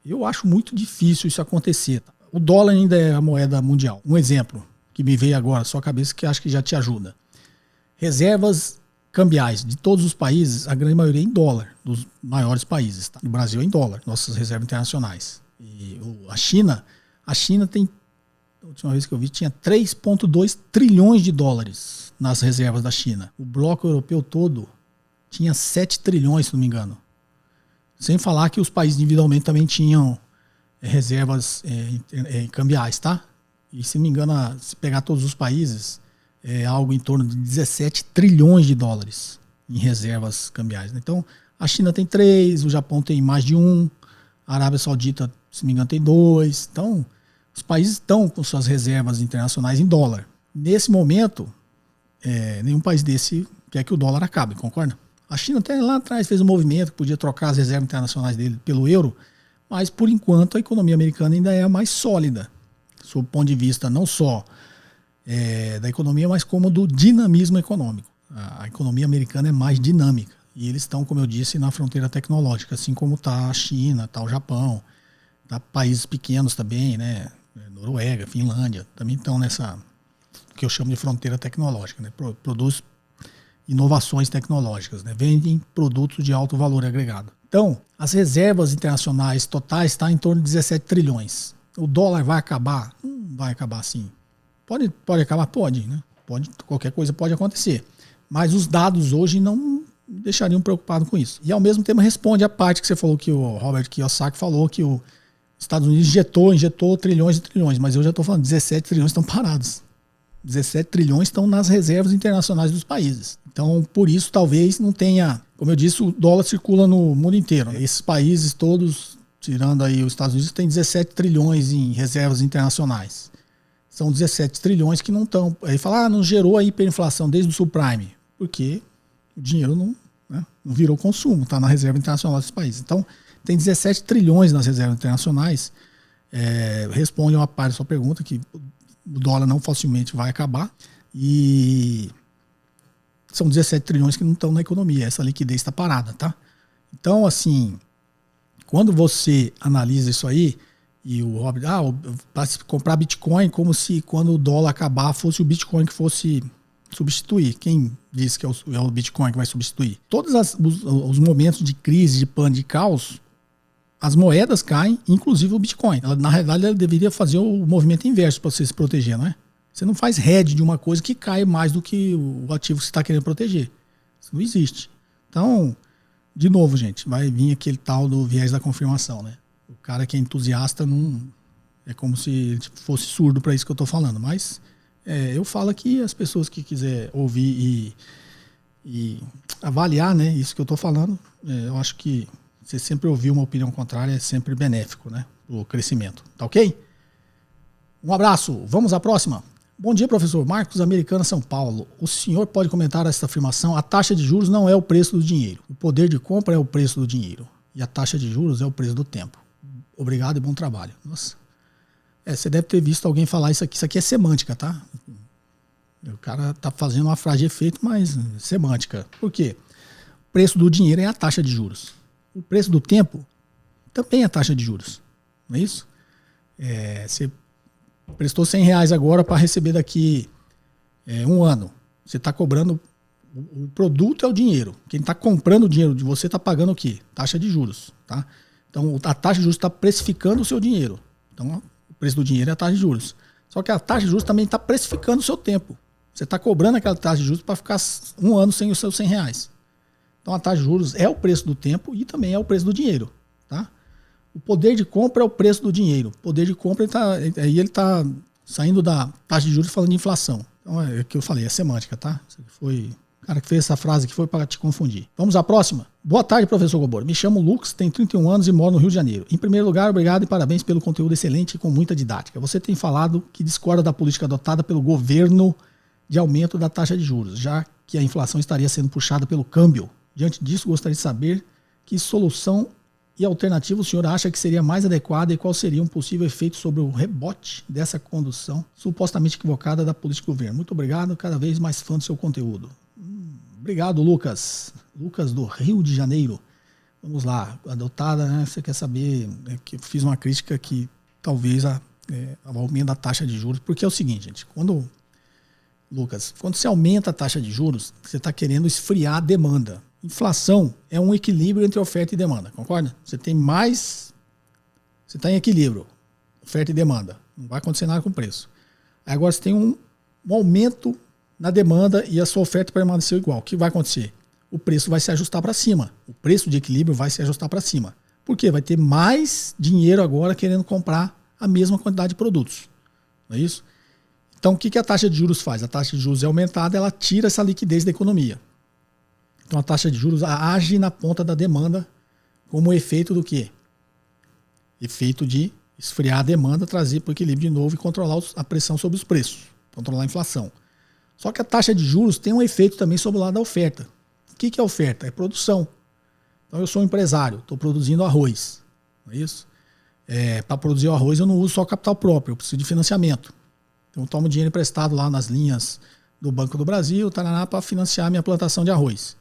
Eu acho muito difícil isso acontecer. O dólar ainda é a moeda mundial. Um exemplo que me veio agora à sua cabeça que acho que já te ajuda. Reservas cambiais de todos os países, a grande maioria é em dólar, dos maiores países. Tá? O Brasil é em dólar, nossas reservas internacionais. E a China tem, a última vez que eu vi, tinha 3,2 trilhões de dólares nas reservas da China. O bloco europeu todo tinha 7 trilhões, se não me engano. Sem falar que os países individualmente também tinham reservas cambiais, tá? E se não me engano, se pegar todos os países, é algo em torno de 17 trilhões de dólares em reservas cambiais. Então, a China tem 3, o Japão tem mais de 1, a Arábia Saudita, se não me engano, tem 2. Então, os países estão com suas reservas internacionais em dólar. Nesse momento, nenhum país desse quer que o dólar acabe, concorda? A China até lá atrás fez um movimento que podia trocar as reservas internacionais dele pelo euro, mas por enquanto a economia americana ainda é a mais sólida, sob o ponto de vista não só da economia, mas como do dinamismo econômico. A economia americana é mais dinâmica e eles estão, como eu disse, na fronteira tecnológica, assim como está a China, está o Japão, tá países pequenos também, né? Noruega, Finlândia, também estão nessa que eu chamo de fronteira tecnológica, né? Produz inovações tecnológicas, né? Vendem produtos de alto valor agregado. Então, as reservas internacionais totais estão em torno de 17 trilhões. O dólar vai acabar? Não vai acabar assim. Pode acabar? Pode, né? Qualquer coisa pode acontecer. Mas os dados hoje não me deixariam preocupado com isso. E ao mesmo tempo responde a parte que você falou, que o Robert Kiyosaki falou que os Estados Unidos injetou trilhões e trilhões, mas eu já estou falando, 17 trilhões estão parados. 17 trilhões estão nas reservas internacionais dos países. Então, por isso, talvez não tenha... Como eu disse, o dólar circula no mundo inteiro. Esses países todos, tirando aí os Estados Unidos, tem 17 trilhões em reservas internacionais. São 17 trilhões que não estão... Aí fala, não gerou a hiperinflação desde o subprime. Porque o dinheiro não virou consumo, está na reserva internacional desses países. Então, tem 17 trilhões nas reservas internacionais. Responde uma parte da sua pergunta, que o dólar não facilmente vai acabar. E são 17 trilhões que não estão na economia. Essa liquidez está parada, tá? Então, assim, quando você analisa isso aí, e o Robert, para comprar Bitcoin, como se quando o dólar acabar fosse o Bitcoin que fosse substituir. Quem disse que é o Bitcoin que vai substituir? Todos os momentos de crise, de pânico, de caos, as moedas caem, inclusive o Bitcoin. Na realidade, ela deveria fazer o movimento inverso para você se proteger, não é? Você não faz hedge de uma coisa que cai mais do que o ativo que você está querendo proteger. Isso não existe. Então, de novo, gente, vai vir aquele tal do viés da confirmação, né? O cara que é entusiasta não é como se fosse surdo para isso que eu estou falando. Mas eu falo aqui, as pessoas que quiser ouvir e avaliar, né, isso que eu estou falando, eu acho que você sempre ouvir uma opinião contrária é sempre benéfico, né, o crescimento. Tá ok? Um abraço. Vamos à próxima. Bom dia, professor. Marcos, Americana, São Paulo. O senhor pode comentar esta afirmação? A taxa de juros não é o preço do dinheiro. O poder de compra é o preço do dinheiro. E a taxa de juros é o preço do tempo. Obrigado e bom trabalho. Nossa. Você deve ter visto alguém falar isso aqui. Isso aqui é semântica, tá? O cara tá fazendo uma frase de efeito, mas semântica. Por quê? O preço do dinheiro é a taxa de juros. O preço do tempo também é a taxa de juros. Não é isso? Você prestou R$100 agora para receber daqui um ano. Você está cobrando... O produto é o dinheiro. Quem está comprando o dinheiro de você está pagando o quê? Taxa de juros. Tá? Então, a taxa de juros está precificando o seu dinheiro. Então, o preço do dinheiro é a taxa de juros. Só que a taxa de juros também está precificando o seu tempo. Você está cobrando aquela taxa de juros para ficar um ano sem os seus R$100. Então a taxa de juros é o preço do tempo e também é o preço do dinheiro. Tá? O poder de compra é o preço do dinheiro. O poder de compra, ele está saindo da taxa de juros falando de inflação. Então é o que eu falei, é semântica, tá? Isso aqui foi... O cara que fez essa frase aqui foi para te confundir. Vamos à próxima? Boa tarde, professor Cobori. Me chamo Lucas, tenho 31 anos e moro no Rio de Janeiro. Em primeiro lugar, obrigado e parabéns pelo conteúdo excelente e com muita didática. Você tem falado que discorda da política adotada pelo governo de aumento da taxa de juros, já que a inflação estaria sendo puxada pelo câmbio. Diante disso, gostaria de saber que solução e alternativa o senhor acha que seria mais adequada e qual seria um possível efeito sobre o rebote dessa condução supostamente equivocada da política do governo. Muito obrigado, cada vez mais fã do seu conteúdo. Obrigado, Lucas. Lucas do Rio de Janeiro. Vamos lá, adotada, né? Você quer saber, que eu fiz uma crítica que talvez o aumento da taxa de juros, porque é o seguinte, gente, quando você aumenta a taxa de juros, você está querendo esfriar a demanda. Inflação é um equilíbrio entre oferta e demanda, concorda? Você está em equilíbrio, oferta e demanda. Não vai acontecer nada com o preço. Aí agora você tem um aumento na demanda e a sua oferta permaneceu igual. O que vai acontecer? O preço vai se ajustar para cima. O preço de equilíbrio vai se ajustar para cima. Por quê? Vai ter mais dinheiro agora querendo comprar a mesma quantidade de produtos. Não é isso? Então, o que a taxa de juros faz? A taxa de juros é aumentada, ela tira essa liquidez da economia. Então, a taxa de juros age na ponta da demanda como efeito do quê? Efeito de esfriar a demanda, trazer para o equilíbrio de novo e controlar a pressão sobre os preços, controlar a inflação. Só que a taxa de juros tem um efeito também sobre o lado da oferta. O que é oferta? É produção. Então eu sou um empresário, estou produzindo arroz. Não é isso? Para produzir o arroz eu não uso só capital próprio, eu preciso de financiamento. Então eu tomo dinheiro emprestado lá nas linhas do Banco do Brasil, para financiar a minha plantação de arroz.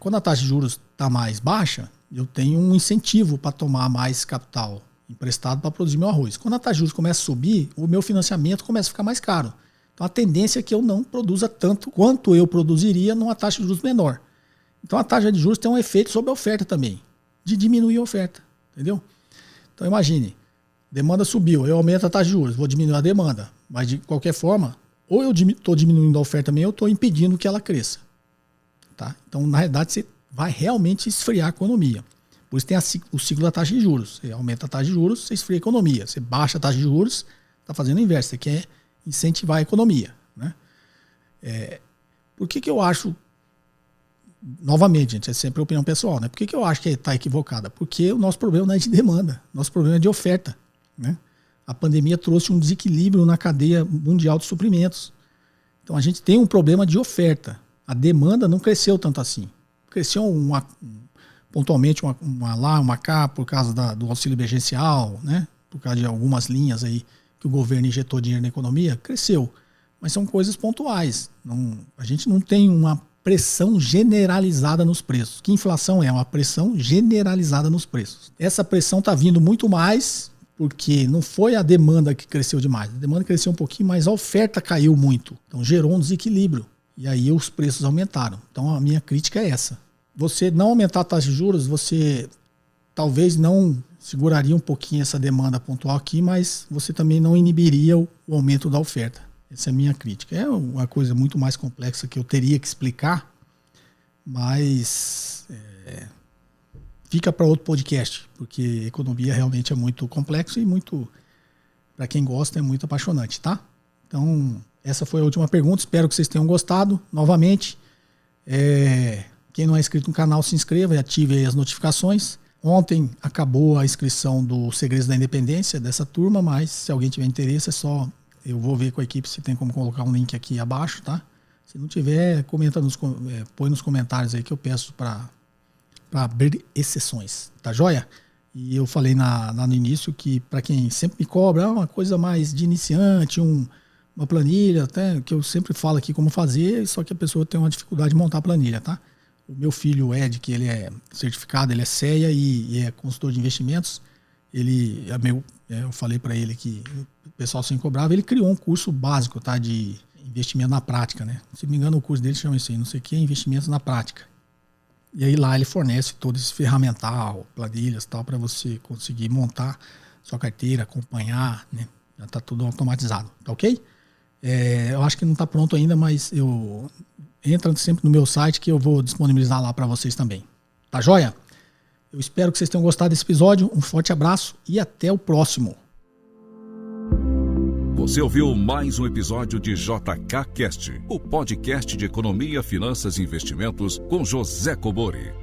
Quando a taxa de juros está mais baixa, eu tenho um incentivo para tomar mais capital emprestado para produzir meu arroz. Quando a taxa de juros começa a subir, o meu financiamento começa a ficar mais caro. Então a tendência é que eu não produza tanto quanto eu produziria numa taxa de juros menor. Então a taxa de juros tem um efeito sobre a oferta também, de diminuir a oferta, entendeu? Então imagine, demanda subiu, eu aumento a taxa de juros, vou diminuir a demanda, mas de qualquer forma, ou eu estou diminuindo a oferta também, ou estou impedindo que ela cresça. Tá? Então na realidade você vai realmente esfriar a economia. Por isso tem o ciclo da taxa de juros. Você aumenta a taxa de juros, você esfria a economia. Você baixa a taxa de juros, está fazendo o inverso, você quer incentivar a economia. Né? Por que eu acho, novamente, gente, é sempre opinião pessoal, né? Por que eu acho que está equivocada? Porque o nosso problema não é de demanda, nosso problema é de oferta. Né? A pandemia trouxe um desequilíbrio na cadeia mundial de suprimentos. Então a gente tem um problema de oferta. A demanda não cresceu tanto assim. Cresceu pontualmente uma lá, uma cá, por causa do auxílio emergencial, né? Por causa de algumas linhas aí que o governo injetou dinheiro na economia, cresceu. Mas são coisas pontuais. A gente não tem uma pressão generalizada nos preços. Que inflação é? Uma pressão generalizada nos preços. Essa pressão está vindo muito mais porque não foi a demanda que cresceu demais. A demanda cresceu um pouquinho, mas a oferta caiu muito. Então gerou um desequilíbrio. E aí os preços aumentaram. Então a minha crítica é essa. Você não aumentar a taxa de juros, você talvez não seguraria um pouquinho essa demanda pontual aqui, mas você também não inibiria o aumento da oferta. Essa é a minha crítica. É uma coisa muito mais complexa que eu teria que explicar, mas fica para outro podcast, porque economia realmente é muito complexo e muito, para quem gosta, é muito apaixonante, tá? Então, essa foi a última pergunta. Espero que vocês tenham gostado. Novamente, quem não é inscrito no canal, se inscreva e ative aí as notificações. Ontem acabou a inscrição do Segredos da Independência dessa turma, mas se alguém tiver interesse, eu vou ver com a equipe se tem como colocar um link aqui abaixo, tá? Se não tiver, põe nos comentários aí que eu peço para abrir exceções, tá joia? E eu falei lá no início que para quem sempre me cobra uma coisa mais de iniciante, uma planilha, até que eu sempre falo aqui como fazer, só que a pessoa tem uma dificuldade de montar a planilha, tá? O meu filho Ed, que ele é certificado, ele é CEA e é consultor de investimentos, eu falei para ele que o pessoal sem cobrava, ele criou um curso básico, tá, de investimento na prática, né? Se não me engano, o curso dele chama isso aí, não sei o que, investimentos na prática. E aí lá ele fornece todo esse ferramental, planilhas e tal, para você conseguir montar sua carteira, acompanhar, né? Já está tudo automatizado, tá ok? Eu acho que não está pronto ainda, mas entra sempre no meu site que eu vou disponibilizar lá para vocês também. Tá joia? Eu espero que vocês tenham gostado desse episódio. Um forte abraço e até o próximo. Você ouviu mais um episódio de JK Cast, o podcast de economia, finanças e investimentos com José Cobori.